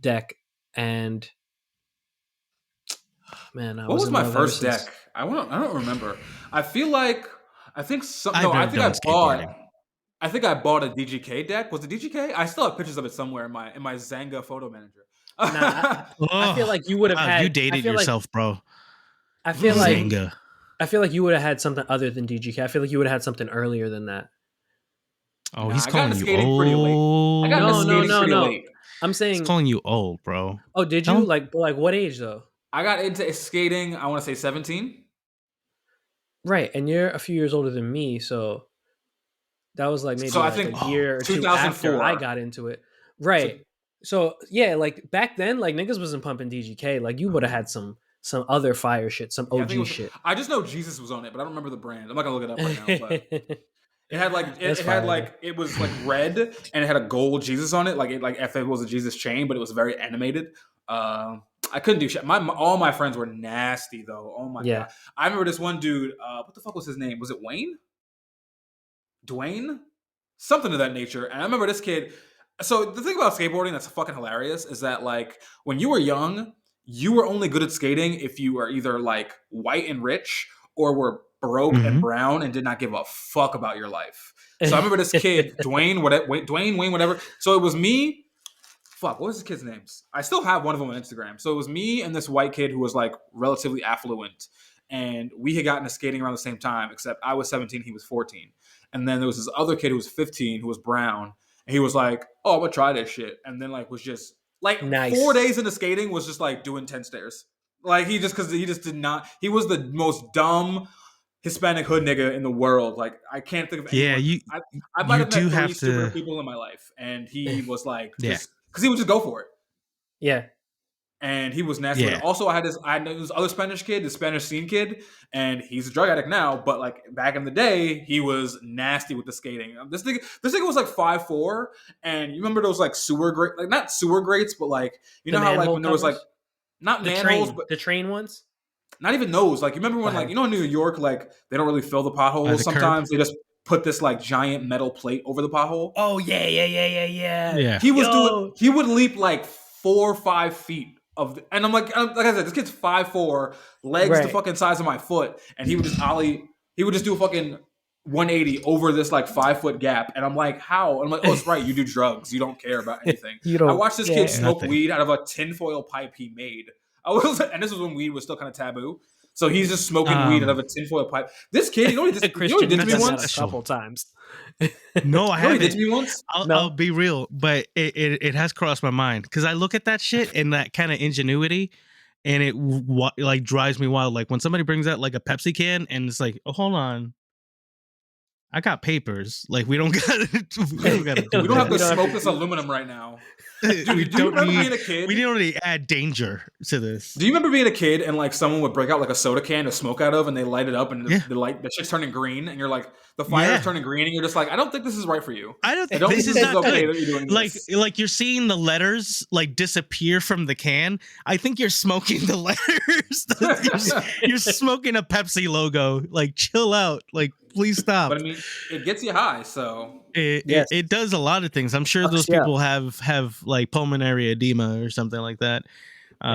deck. And man, what was my first deck? I don't remember. I think I bought a DGK deck. Was it DGK? I still have pictures of it somewhere in my Zanga photo manager. I feel like you would have had. You dated yourself, bro. I feel like Zanga. I feel like you would have had something other than DGK. I feel like you would have had something earlier than that. Oh, he's calling you old. I got into skating pretty late. I'm saying he's calling you old, bro. Oh, did you? Like what age though? I got into skating, I want to say 17. Right, and you're a few years older than me, so that was like maybe I think a year or two after I got into it. Right. So yeah, like back then, like niggas wasn't pumping DGK. Like you would have had some other fire shit, some OG shit. I just know Jesus was on it, but I don't remember the brand. I'm not gonna look it up right now, but it had like it was like red and it had a gold Jesus on it. Like if it was a Jesus chain, but it was very animated. I couldn't do shit. All my friends were nasty though. Oh my god. I remember this one dude, what the fuck was his name? Was it Wayne? Dwayne? Something of that nature. And I remember this kid. So the thing about skateboarding that's fucking hilarious is that like when you were young, you were only good at skating if you were either like white and rich or were broke and brown and did not give a fuck about your life. So I remember this kid, Wayne, whatever. So it was me. Fuck, what was this kid's names? I still have one of them on Instagram. So it was me and this white kid who was like relatively affluent. And we had gotten to skating around the same time, except I was 17, he was 14. And then there was this other kid who was 15 who was brown. And he was like, oh, I'm going to try this shit. And then like was just like 4 days into skating was just like doing 10 stairs. Like he just did not, he was the most dumb Hispanic hood nigga in the world. Like I can't think of anyone. Yeah, I might have met 3 stupid people in my life. And he was like, because he would just go for it. Yeah. And he was nasty. Yeah. Also, I had this other Spanish kid, the Spanish scene kid, and he's a drug addict now. But like back in the day, he was nasty with the skating. This nigga was like 5'4", and you remember those like sewer grates, like not sewer grates, but like you know how like when there was like not manholes, but the train ones. Not even those. Like you remember when like you know in New York, like they don't really fill the potholes. Sometimes they just put this like giant metal plate over the pothole. Oh yeah. He would leap like 4 or 5 feet. And I'm like I said, this kid's 5'4", legs the fucking size of my foot, and he would just do a fucking 180 over this like 5 foot gap, and I'm like, how? And I'm like, oh, it's right, you do drugs, you don't care about anything. I watched this kid smoke weed out of a tinfoil pipe he made. And this was when weed was still kind of taboo. So he's just smoking weed out of a tinfoil pipe. This kid, you know what he did to me once? A couple times. No, I haven't. He did to me once? I'll be real, but it has crossed my mind because I look at that shit and that kind of ingenuity, and it like drives me wild. Like when somebody brings out like a Pepsi can and it's like, oh, hold on, I got papers. Like we don't got to we don't have to smoke this aluminum right now. Dude, do you remember being a kid? We didn't really add danger to this. Do you remember being a kid and like someone would break out like a soda can to smoke out of and they light it up and the shit's turning green and you're like the fire is turning green and you're just like, I don't think this is right for you. I don't think this is not okay that you're doing this. Like you're seeing the letters like disappear from the can. I think you're smoking the letters. You're smoking a Pepsi logo. Like chill out. Like please stop. But I mean, it gets you high, so it does a lot of things. I'm sure those people have like pulmonary edema or something like that,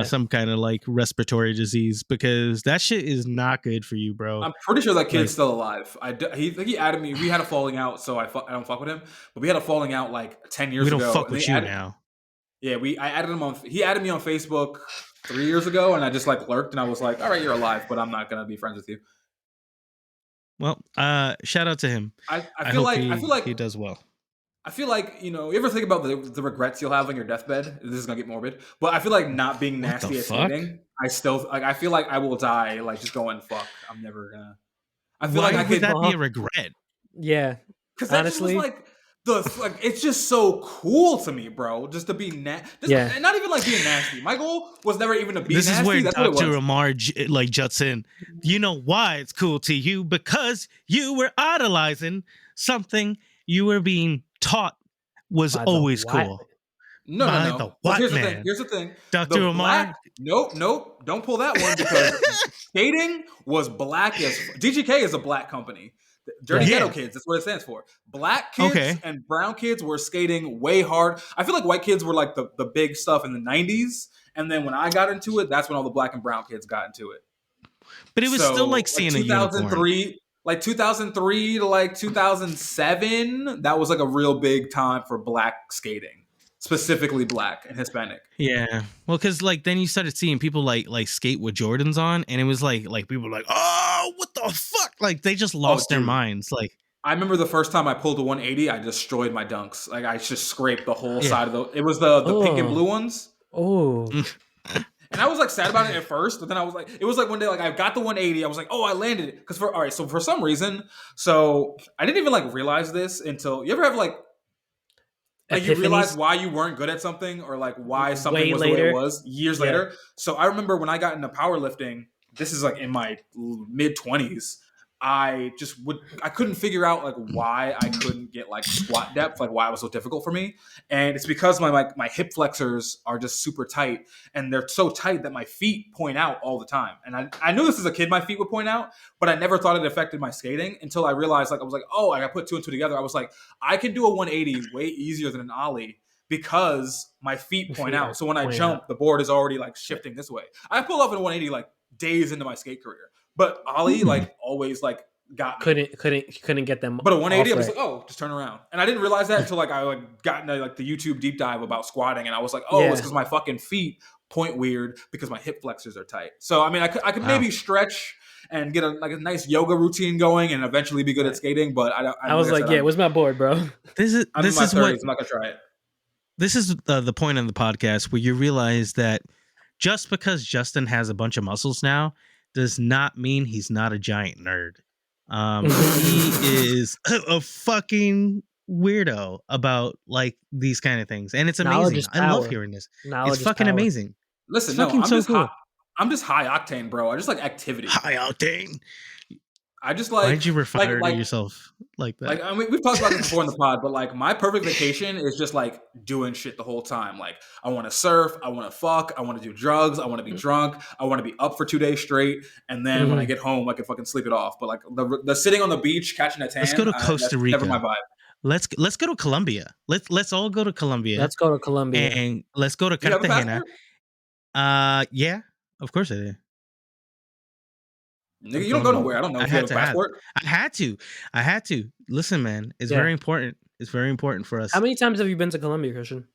some kind of like respiratory disease, because that shit is not good for you, bro. I'm pretty sure that kid's still alive. He added me. We had a falling out, so I don't fuck with him. But we had a falling out like 10 years ago. We don't fuck with you now. Yeah, I added him on. He added me on Facebook 3 years ago, and I just like lurked, and I was like, all right, you're alive, but I'm not gonna be friends with you. Well, shout out to him. I feel like he does well. I feel like, you know, you ever think about the regrets you'll have on your deathbed? This is gonna get morbid, but I feel like not being nasty at skating. I feel like I will die like just going fuck. I'm never gonna. I feel Why like would that be a regret? Yeah, because honestly, was like it's just so cool to me, bro. Just to be nasty. And not even like being nasty. My goal was never even to be nasty. This is where Dr. Amar like juts in. You know why it's cool to you? Because you were idolizing something you were being taught was always cool. No. Well, here's the thing. Dr. Amar. Nope. Don't pull that one because skating was black as DGK is a black company. Dirty Ghetto Kids, that's what it stands for. Black kids and brown kids were skating way hard. I feel like white kids were like the big stuff in the 90s. And then when I got into it, that's when all the black and brown kids got into it. But it was still like seeing a unicorn. Like 2003 to like 2007, that was like a real big time for black skating. specifically Black and Hispanic. Yeah, well, because like then you started seeing people like skate with Jordans on, and it was like people were like, oh, what the fuck? Like they just lost their minds. Like I remember the first time I pulled a 180, I destroyed my dunks. Like I just scraped the whole side of the. It was the pink and blue ones. Oh. And I was like sad about it at first, but then I was like, it was like one day, like I got the 180. I was like, oh, I landed it. Because so for some reason, so I didn't even like realize this until you ever have like you realize why you weren't good at something or like why something was the way it was years later. So I remember when I got into powerlifting, this is like in my mid 20s. I couldn't figure out like why I couldn't get like squat depth, like why it was so difficult for me. And it's because my hip flexors are just super tight, and they're so tight that my feet point out all the time. And I knew this as a kid, my feet would point out, but I never thought it affected my skating until I realized like, I was like, oh, I put 2 and 2 together. I was like, I can do a 180 way easier than an ollie because my feet point out. So when I jump, the board is already like shifting this way. I pull off in a 180 like days into my skate career. But ollie like always like got me. Couldn't get them. But a 180, I was like, oh, just turn around. And I didn't realize that until like I like got into like the YouTube deep dive about squatting, and I was like, oh, it's because my fucking feet point weird because my hip flexors are tight. So I mean, I could maybe stretch and get a nice yoga routine going, and eventually be good at skating. But I was like, where's my board, bro? I'm in my 30s. I'm not gonna try it. This is the point of the podcast where you realize that just because Justin has a bunch of muscles now does not mean he's not a giant nerd. He is a fucking weirdo about like these kind of things, and it's amazing. I love hearing this. It's fucking amazing. Listen, no, I'm just high octane, bro. I just like activity. High octane. I just like. Why did you refer to yourself like that? Like I mean, we've talked about this before in the pod, but like my perfect vacation is just like doing shit the whole time. Like I want to surf, I want to fuck, I want to do drugs, I want to be drunk, I want to be up for 2 days straight, and then when I get home, I can fucking sleep it off. But like the sitting on the beach catching a tan. Let's go to Costa Rica. Never my vibe. Let's go to Colombia. Let's all go to Colombia. Let's go to Colombia and let's go to Cartagena. Yeah, of course I do. Nigga, you don't go nowhere. I don't know if you have a passport. I had to. Listen, man, it's very important. It's very important for us. How many times have you been to Colombia, Christian?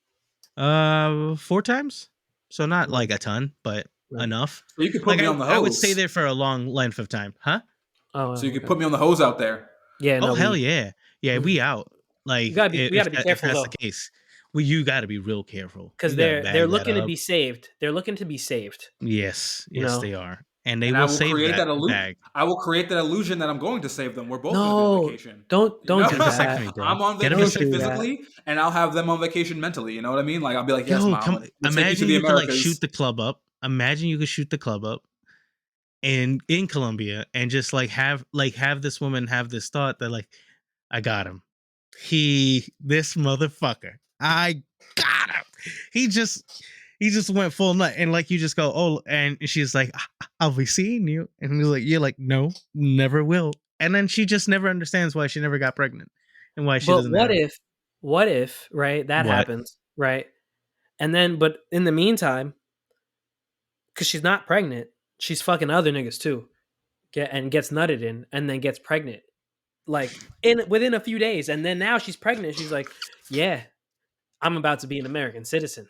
4 times. So not like a ton, but enough. So you could put me on the hose. I would stay there for a long length of time. Huh? Oh, so you could put me on the hose out there. Yeah. No, hell yeah. Yeah, we out. Like we gotta be careful. If that's the case. Well, you got to be real careful because they're looking to be saved. They're looking to be saved. Yes, they are. And they will save that bag. I will create that illusion that I'm going to save them. We're both on vacation. Don't do that. I'm on vacation physically, and I'll have them on vacation mentally. You know what I mean? Like I'll be like, yes, mom. Imagine you could like shoot the club up. Imagine you could shoot the club up, and in Colombia, and just like have this woman have this thought that like, I got him. This motherfucker. I got him. He just went full nut, and like you just go, oh, and she's like, I'll be seeing you, and he's like, you're like, no, never will, and then she just never understands why she never got pregnant and why she doesn't. What if right that happens right, and then but in the meantime, because she's not pregnant, she's fucking other niggas too, gets nutted in, and then gets pregnant, like within a few days, and then now she's pregnant. She's like, yeah, I'm about to be an American citizen.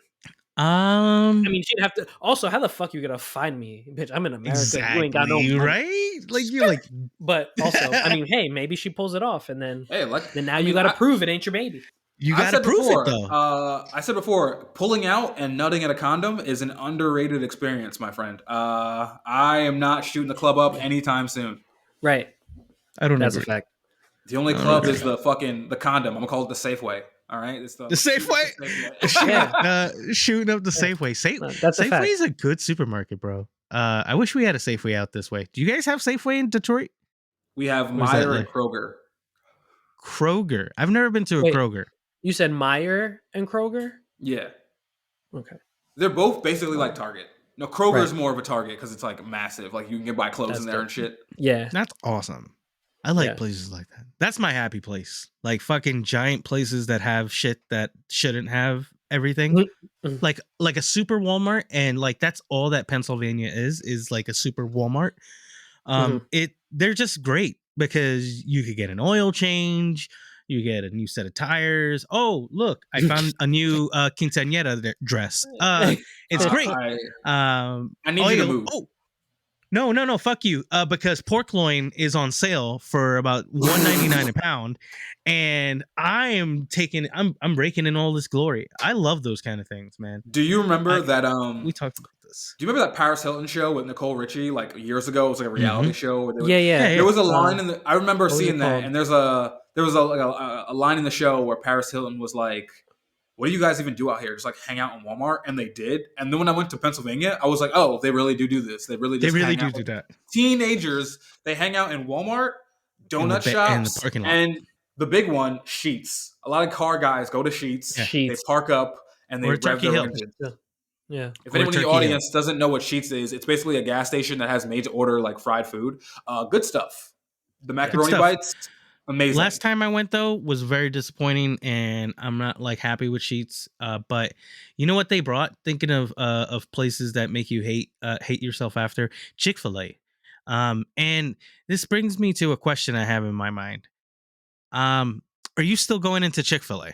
I mean, she'd have to. Also, how the fuck you gonna find me, bitch? I'm in America. Exactly, you ain't got no money. Right? Like you're like. But also, I mean, hey, maybe she pulls it off, and then then now you gotta prove it ain't your baby. You gotta prove it though. I said before, pulling out and nutting at a condom is an underrated experience, my friend. I am not shooting the club up anytime soon. Right. I don't know. That's a fact. The only club is the condom. I'm gonna call it the Safeway. All right, it's the Safeway. Shooting up the Safeway. Safeway is a good supermarket, bro. I wish we had a Safeway out this way. Do you guys have Safeway in Detroit? We have Meijer and Kroger. Kroger. I've never been to a Kroger. You said Meijer and Kroger? Yeah. Okay. They're both basically like Target. No, Kroger's more of a Target because it's like massive. Like you can buy clothes in there and shit. Yeah. That's awesome. I like places like that. That's my happy place. Like fucking giant places that have shit that shouldn't have everything. Like a super Walmart, and like that's all that Pennsylvania is like a super Walmart. They're just great because you could get an oil change, You get a new set of tires. Oh, look, I found a new quinceañera dress. It's great. I need you to move. Oh, no, fuck you. Because pork loin is on sale for about $1.99 a pound, and I'm raking in all this glory. I love those kind of things, man. Do you remember that? We talked about this. Do you remember that Paris Hilton show with Nicole Richie like years ago? It was like a reality show. Where yeah. There was a line in the. I remember seeing that, and there was a line in the show where Paris Hilton was like, "What do you guys even do out here? Just like hang out in Walmart?" And they did. And then when I went to Pennsylvania, I was like, "Oh, they really do this. They really do that." Teenagers, they hang out in Walmart, donut shops, and the parking lot. And the big one, Sheetz. A lot of car guys go to Sheetz. Sheetz. They park up and they rev their engine. Yeah. If anyone in the audience doesn't know what Sheetz is, it's basically a gas station that has made to order like fried food. Good stuff. The macaroni bites, amazing. Last time I went though was very disappointing, and I'm not like happy with Sheetz. But you know what they brought? Thinking of places that make you hate yourself after, Chick-fil-A. And this brings me to a question I have in my mind. Are you still going into Chick-fil-A?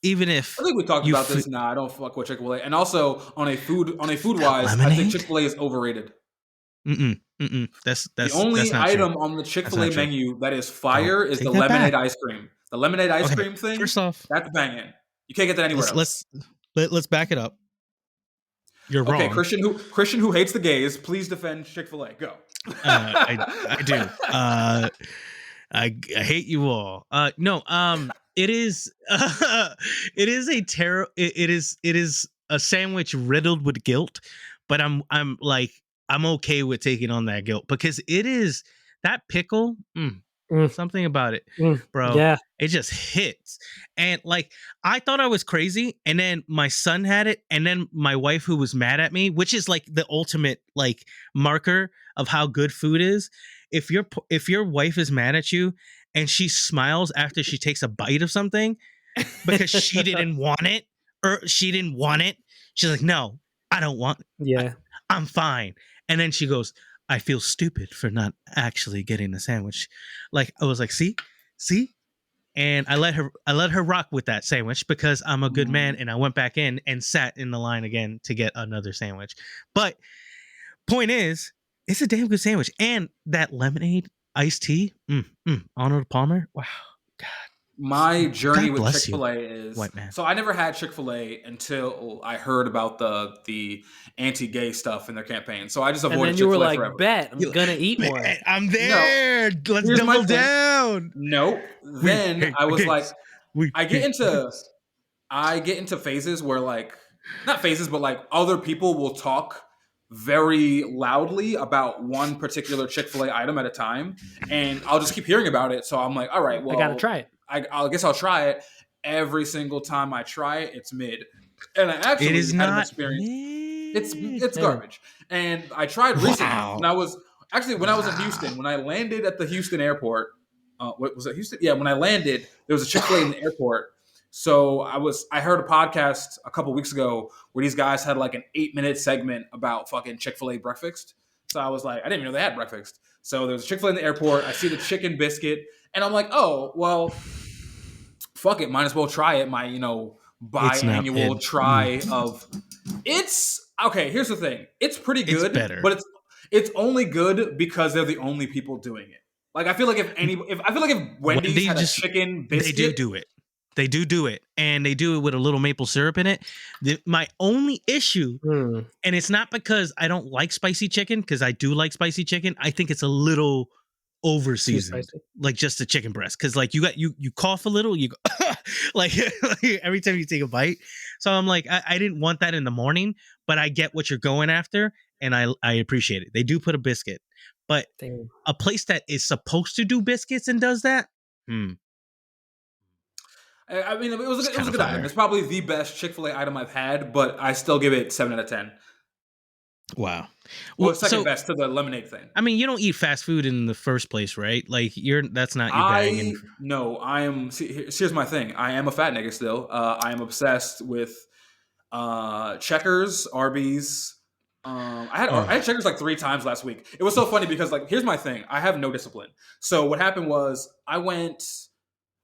Even if I think we talked about this. Nah, I don't fuck with Chick-fil-A. And also on a food wise, I think Chick-fil-A is overrated. That's the only item on the Chick-fil-A menu that is fire is the lemonade ice cream. The lemonade ice cream thing. First off, that's banging. You can't get that anywhere else. Let's back it up. You're wrong. Okay, Christian who hates the gays, please defend Chick-fil-A. Go. I do. I hate you all. It is a sandwich riddled with guilt, but I'm okay with taking on that guilt because it is that pickle. Something about it, bro. Yeah, it just hits. And like I thought I was crazy, and then my son had it, and then my wife, who was mad at me, which is like the ultimate like marker of how good food is. If your wife is mad at you and she smiles after she takes a bite of something because she didn't want it, she's like, "No, I don't want it. Yeah, I'm fine." And then she goes, "I feel stupid for not actually getting the sandwich." Like I was like, see, and I let her rock with that sandwich because I'm a good man, and I went back in and sat in the line again to get another sandwich. But point is, it's a damn good sandwich, and that lemonade iced tea, Arnold Palmer, wow, God. My journey with Chick-fil-A is white man. So I never had Chick-fil-A until I heard about the anti-gay stuff in their campaign. So I just avoided Chick-fil-A forever. And then you were like, "Bet I'm gonna eat more." I'm there. No, let's double down. Nope. Then I was like, I get into phases where like not phases, but like other people will talk very loudly about one particular Chick-fil-A item at a time, and I'll just keep hearing about it. So I'm like, all right, well, I gotta try it. I guess I'll try it. Every single time I try it, it's mid. And I actually had an experience. It's garbage. And I tried recently when I was in Houston. When I landed at the Houston airport, what was it, Houston? Yeah, when I landed, there was a Chick-fil-A in the airport. So I heard a podcast a couple weeks ago where these guys had like an 8-minute segment about fucking Chick-fil-A breakfast. So I was like, I didn't even know they had breakfast. So there was a Chick-fil-A in the airport. I see the chicken biscuit, and I'm like, oh, well, fuck it. Might as well try it. My, biannual try of it's okay. Here's the thing. It's pretty good, it's better. But it's only good because they're the only people doing it. Like, I feel like if Wendy's had a chicken biscuit, they do it. They do it, and they do it with a little maple syrup in it. My only issue, and it's not because I don't like spicy chicken, because I do like spicy chicken. I think it's a little over seasoned, like just the chicken breast. Because like you cough a little, you go like every time you take a bite. So I'm like, I didn't want that in the morning, but I get what you're going after, and I appreciate it. They do put a biscuit, but a place that is supposed to do biscuits and does that, I mean, it was a good item. It's probably the best Chick-fil-A item I've had, but I still give it 7 out of 10. Wow. Well, second best to the lemonade thing. I mean, you don't eat fast food in the first place, right? Like that's not your bag. No, I am. Here's my thing. I am a fat nigga still. I am obsessed with Checkers, Arby's, I had checkers like 3 times last week. It was so funny because like here's my thing. I have no discipline. So what happened was I went to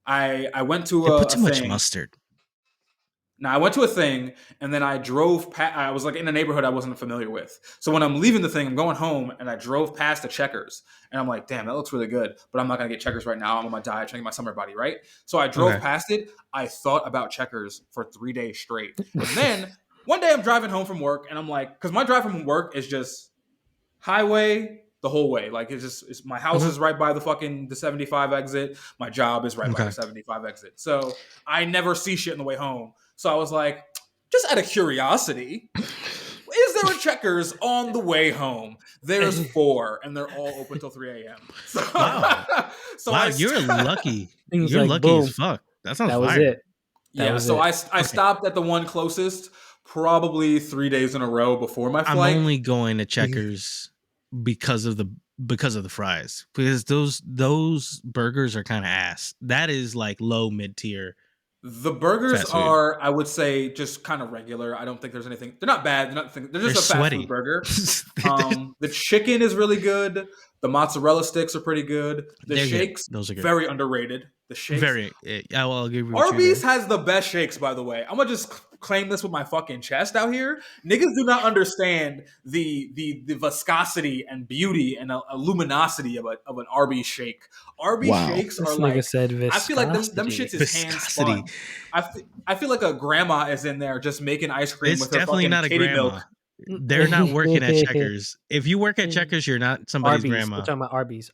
They put too much thing. mustard. Now I went to a thing and then I drove past. I was like in a neighborhood I wasn't familiar with. So when I'm leaving the thing, I'm going home and I drove past the Checkers and I'm like, damn, that looks really good. But I'm not gonna get Checkers right now. I'm on my diet, trying to get my summer body, right? So I drove past it. I thought about Checkers for 3 days straight. And then one day I'm driving home from work and I'm like, because my drive from work is just highway the whole way. Like it's my house is right by the 75 exit. My job is right by the 75 exit. So I never see shit on the way home. So I was like, just out of curiosity, is there a Checkers on the way home? There's 4, and they're all open till 3 a.m. So, wow, you're lucky. You're like, lucky as fuck. That sounds was it. I stopped at the one closest probably 3 days in a row before my flight. I'm only going to Checkers because of the fries, because those burgers are kind of ass. That is like low mid tier. The burgers are, I would say, just kind of regular. I don't think there's anything. They're not bad. They're just a fast food burger. The chicken is really good. The mozzarella sticks are pretty good. The shakes, those are good. Very underrated. The shakes, I'll give you. Arby's has the best shakes, by the way. I'm gonna just claim this with my fucking chest out here. Niggas do not understand the viscosity and beauty and luminosity of an Arby's shake. Arby's shakes are like, I feel like them shits is hand spun. I feel like a grandma is in there just making ice cream with her fucking not a Katie grandma. milk. They're not working at Checkers. If you work at Checkers, you're not somebody's grandma. We're talking about Arby's.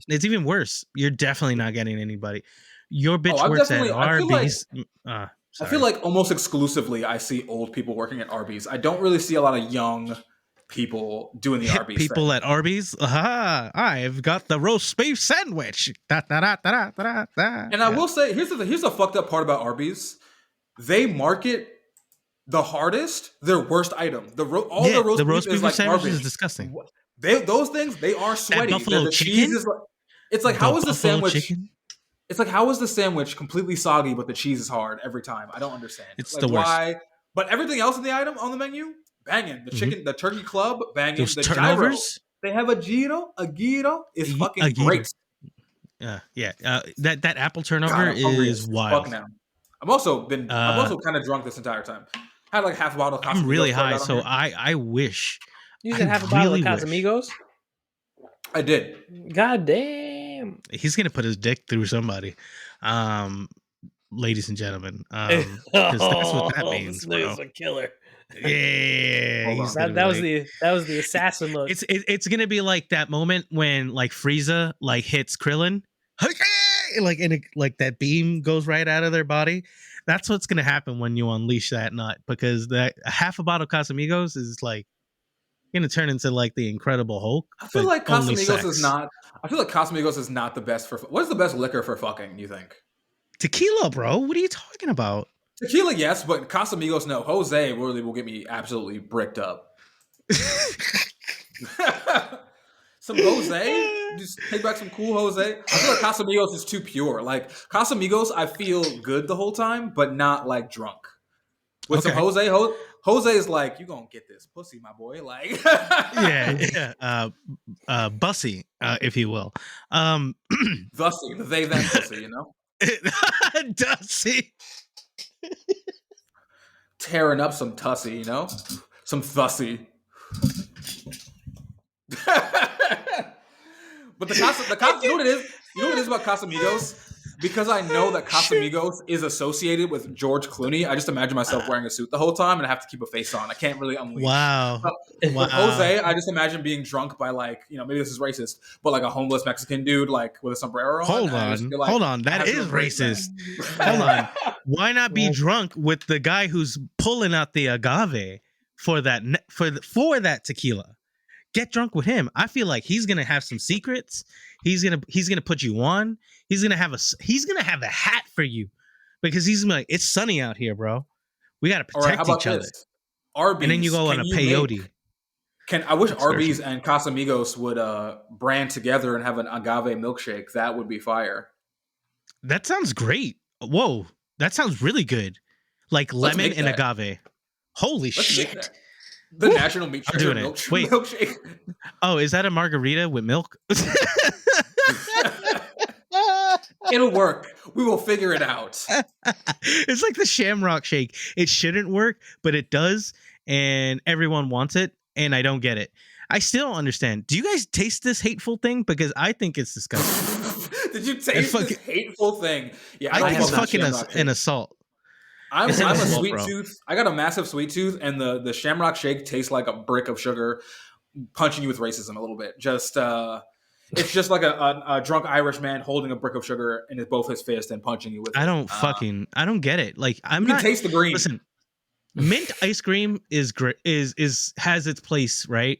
It's even worse. You're definitely not getting anybody. Your bitch works at Arby's. I feel like almost exclusively I see old people working at Arby's. I don't really see a lot of young people doing the Arby's people thing. At Arby's. I've got the roast beef sandwich. And I will say, here's the fucked up part about Arby's. They market the hardest their worst item. The roast beef sandwich is disgusting. Those things, they are sweaty. That buffalo chicken? Cheese is like, it's like, how is the sandwich? Chicken? It's like, how is the sandwich completely soggy, but the cheese is hard every time? I don't understand. It's like, the worst. Why? But everything else in the item on the menu, banging. The chicken, the turkey club, banging. Those the turnovers? gyro. They have a gyro is fucking great. That apple turnover is wild. Fuck now. I'm also kind of drunk this entire time. Had like half a bottle of Casamigos. I'm really high, so I wish. You said half a bottle of Casamigos? I did. God damn. He's going to put his dick through somebody. Ladies and gentlemen. Because that's what that means, bro. He's a killer. Yeah. That was the assassin look. It's going to be like that moment when like Frieza like hits Krillin. Like that beam goes right out of their body. That's what's gonna happen when you unleash that nut, because that half a bottle of Casamigos is like gonna turn into like the Incredible Hulk. I feel like Casamigos is not. I feel like Casamigos is not the best for. What is the best liquor for fucking? You think? Tequila, bro. What are you talking about? Tequila, yes, but Casamigos, no. Jose really will get me absolutely bricked up. Some Jose, just take back some cool Jose. I feel like Casamigos is too pure. Like Casamigos, I feel good the whole time, but not like drunk. With some Jose, Jose is like, you gonna get this pussy, my boy. Like, bussy, if you will. Thussy, the they them pussy, you know. Dussy. Tearing up some tussy, you know, some thussy. But you know what it is? You know what it is about Casamigos? Because I know that Casamigos is associated with George Clooney, I just imagine myself wearing a suit the whole time and I have to keep a face on. I can't really unleash. Wow. With Jose, I just imagine being drunk by like, you know, maybe this is racist, but like a homeless Mexican dude like with a sombrero on. Hold on. That is racist. Hold on. Why not be drunk with the guy who's pulling out the agave for that tequila? Get drunk with him. I feel like he's gonna have some secrets. He's gonna put you on. He's gonna have a hat for you, because he's gonna be like, it's sunny out here, bro. We gotta protect each other. Arby's, and then you go on a peyote. I wish Arby's and Casamigos would brand together and have an agave milkshake. That would be fire. That sounds great. Whoa, that sounds really good. Like lemon and agave. Holy shit. The National Meat I'm Treasure doing it. Wait. milkshake. Oh, is that a margarita with milk? It'll work. We will figure it out. It's like the Shamrock Shake. It shouldn't work, but it does, and everyone wants it, and I don't get it. I still don't understand. Do you guys taste this hateful thing? Because I think it's disgusting. Did you taste this hateful thing? Yeah, I think it's fucking an assault. I'm a sweet tooth. I got a massive sweet tooth, and the Shamrock Shake tastes like a brick of sugar, punching you with racism a little bit. It's just like a drunk Irish man holding a brick of sugar in both his fists and punching you with it. I don't get it. Like, I'm not. Taste the green. Listen, mint ice cream is great. Has its place, right?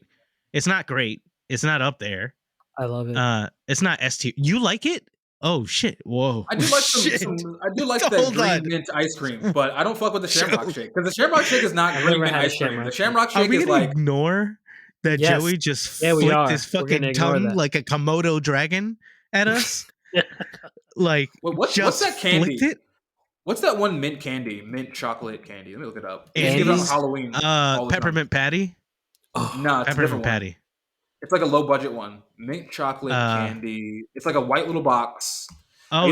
It's not great. It's not up there. I love it. It's not S tier. You like it? Oh shit! Whoa! I do like I do like that green mint ice cream, but I don't fuck with the Shamrock Shake because the Shamrock Shake is not green mint ice cream. The Shamrock Shake is like ignore that Joey just flicked his fucking tongue like a Komodo dragon at us. Like, what's that candy? What's that one mint candy? Mint chocolate candy. Let me look it up. It's given on Halloween. Peppermint patty. Oh, no, it's peppermint patty. It's like a low budget one. Mint chocolate candy. It's like a white little box. Oh,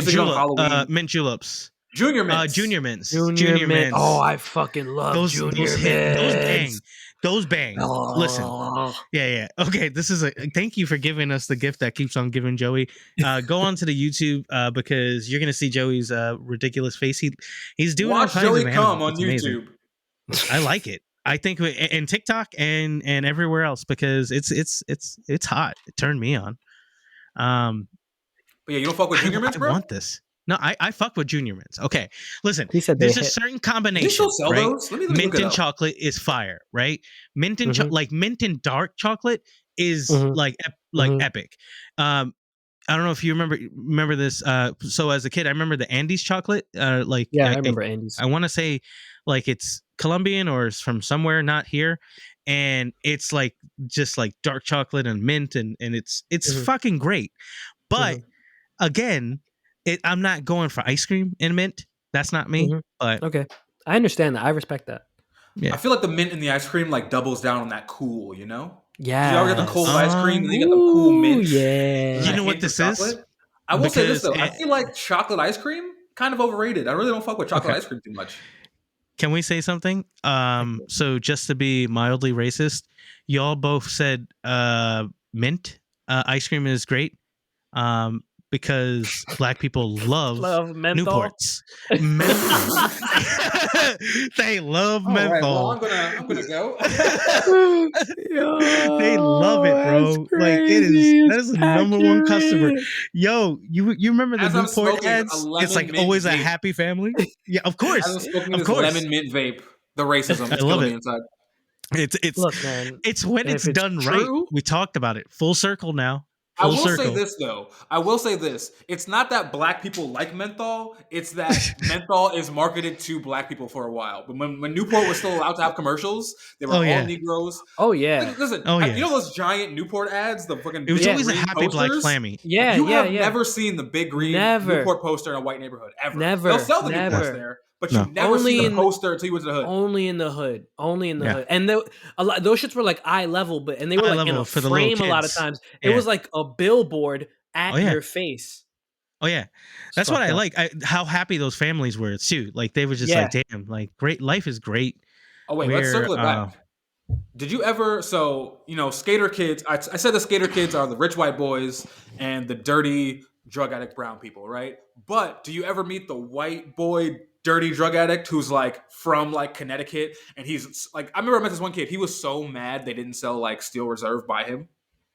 mint juleps. Junior mints. Junior mints. Junior mints. Oh, I fucking love junior mints. Those bang. Oh. Listen. Yeah. Okay, this is thank you for giving us the gift that keeps on giving, Joey. Go on to the YouTube because you're gonna see Joey's ridiculous face. He's doing Watch Joey come on YouTube. I like it. I think and TikTok and everywhere else because it's hot. It turned me on. But yeah, you don't fuck with junior mints, bro? I want this. No, I fuck with junior mints. Okay, listen. He said there's a certain combination. They still sell right? those? Let me mint and chocolate is fire, right? Mint and like mint and dark chocolate is like epic. I don't know if you remember this. So as a kid, I remember the Andes chocolate. I remember Andes. I want to say like it's Colombian or it's from somewhere, not here. And it's like just like dark chocolate and mint and it's fucking great. But again, I'm not going for ice cream and mint. That's not me. But okay, I understand that. I respect that. Yeah, I feel like the mint in the ice cream like doubles down on that cool. You know? Yeah. You ever get the cold ice cream and then you get the cool mint? Yeah. You know what this is? I will say this though. I feel like chocolate ice cream kind of overrated. I really don't fuck with chocolate ice cream too much. Can we say something? So just to be mildly racist, y'all both said mint ice cream is great. Because black people love Newports. Menthol. They love menthol. Right, well, I'm gonna go. They love it, bro. Like that is the number one customer. Yo, you remember the Newport ads? It's like always a happy family. Yeah, of course. Of course. Lemon mint vape. The racism. I love it. Inside. It's look, man. It's when it's done right. We talked about it. Full circle now. I will say this, though. It's not that black people like menthol. It's that menthol is marketed to black people for a while. But when Newport was still allowed to have commercials, they were all Negroes. Oh, yeah. Listen, you know those giant Newport ads? The fucking it was always a happy black flammy. Yeah, you have never seen the big green Newport poster in a white neighborhood, ever. Never. They'll sell the Newports there. But you never see the poster until you went to the hood. Only in the hood. And those shits were like eye level, and they were like in a frame a lot of times. It was like a billboard at your face. Oh yeah, that's what I like. How happy those families were too. Like they were just like, damn, like great. Life is great. Oh wait, let's circle it back. Did you ever? So skater kids. I said the skater kids are the rich white boys and the dirty drug addict brown people, right? But do you ever meet the white boy dirty drug addict who's like from like Connecticut, and he's like, I remember I met this one kid. He was so mad they didn't sell like Steel Reserve by him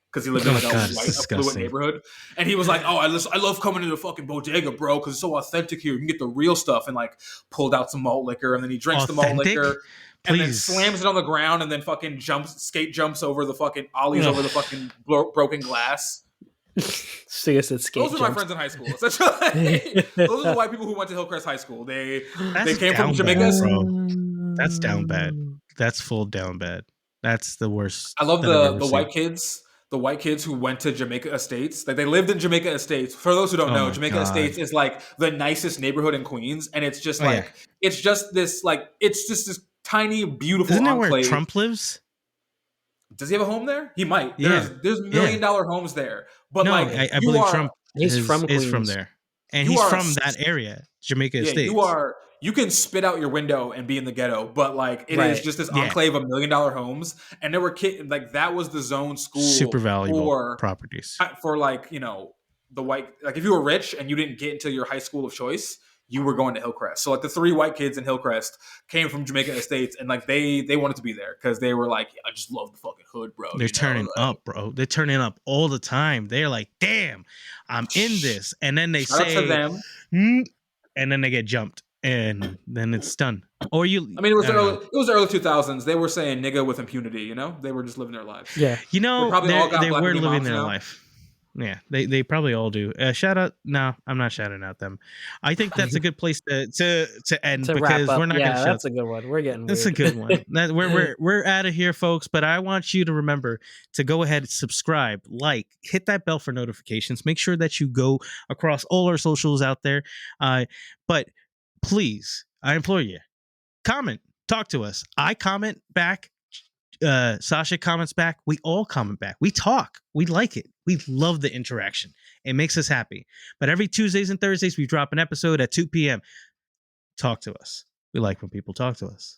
because he lived in like a white affluent neighborhood, and he was like, "Oh, I love coming into the fucking bodega, bro, because it's so authentic here. You can get the real stuff." And like pulled out some malt liquor, and then he drinks the malt liquor. And then slams it on the ground, and then fucking skate jumps over the fucking ollies over the fucking broken glass. So yes, it's skate. Those were my friends in high school. Essentially, those are the white people who went to Hillcrest High School. They came from Jamaica. That's down bad. That's full down bad. That's the worst. I love the white kids. The white kids who went to Jamaica Estates. Like they lived in Jamaica Estates. For those who don't know, Jamaica Estates is like the nicest neighborhood in Queens, and it's just it's just this tiny beautiful. Isn't that enclave. where Trump lives? Does he have a home there? He might. There's $1 million homes there. But no, like I believe Trump he's from is Queens. from there. And he's from that area, Jamaica Estates. You can spit out your window and be in the ghetto, but like it is just this enclave of $1 million homes. And there were kids like that was the zone school super valuable properties for like, you know, the white, like if you were rich and you didn't get into your high school of choice, you were going to Hillcrest. So like the 3 white kids in Hillcrest came from Jamaica Estates, and like they wanted to be there because they were like, I just love the fucking hood, bro. They're turning up, bro. They're turning up all the time. They're like, damn, I'm in this. And then they say, to them. And then they get jumped, and then it's done. Or you, I mean, it was early 2000s. They were saying nigga with impunity, you know? They were just living their lives. Yeah. You know, they were living their now. life. Yeah, they probably all do. Shout out. No, I'm not shouting out them. I think that's a good place to end because we're not going to shout. That's a good one. We're getting That's a good one. We're out of here, folks. But I want you to remember to go ahead, subscribe, like, hit that bell for notifications. Make sure that you go across all our socials out there. But please, I implore you, comment, talk to us. I comment back. Sasha comments back. We all comment back. We talk. We like it. We love the interaction. It makes us happy. But every Tuesdays and Thursdays, we drop an episode at 2 p.m. Talk to us. We like when people talk to us.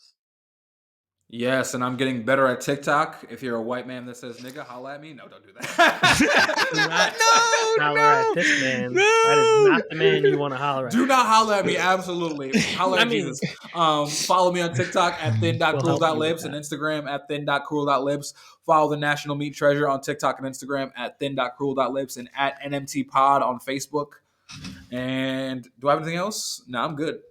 Yes, and I'm getting better at TikTok. If you're a white man that says nigga, holla at me. No, don't do that. Holler at this man. That is not the man you want to holler at. Do not holler at me. Absolutely. Holler at Jesus. Follow me on TikTok at thin.cruel.lips and Instagram at thin.cruel.lips. Follow the National Meat Treasure on TikTok and Instagram at thin.cruel.lips and at NMT Pod on Facebook. And do I have anything else? No, I'm good.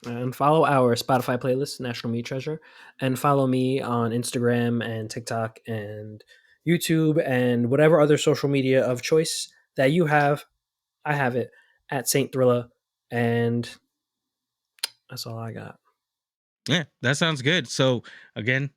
And follow our Spotify playlist, National Meat Treasure, and follow me on Instagram and TikTok and YouTube and whatever other social media of choice that you have. I have it at Saint Thrillah, and that's all I got. Yeah, that sounds good. So again.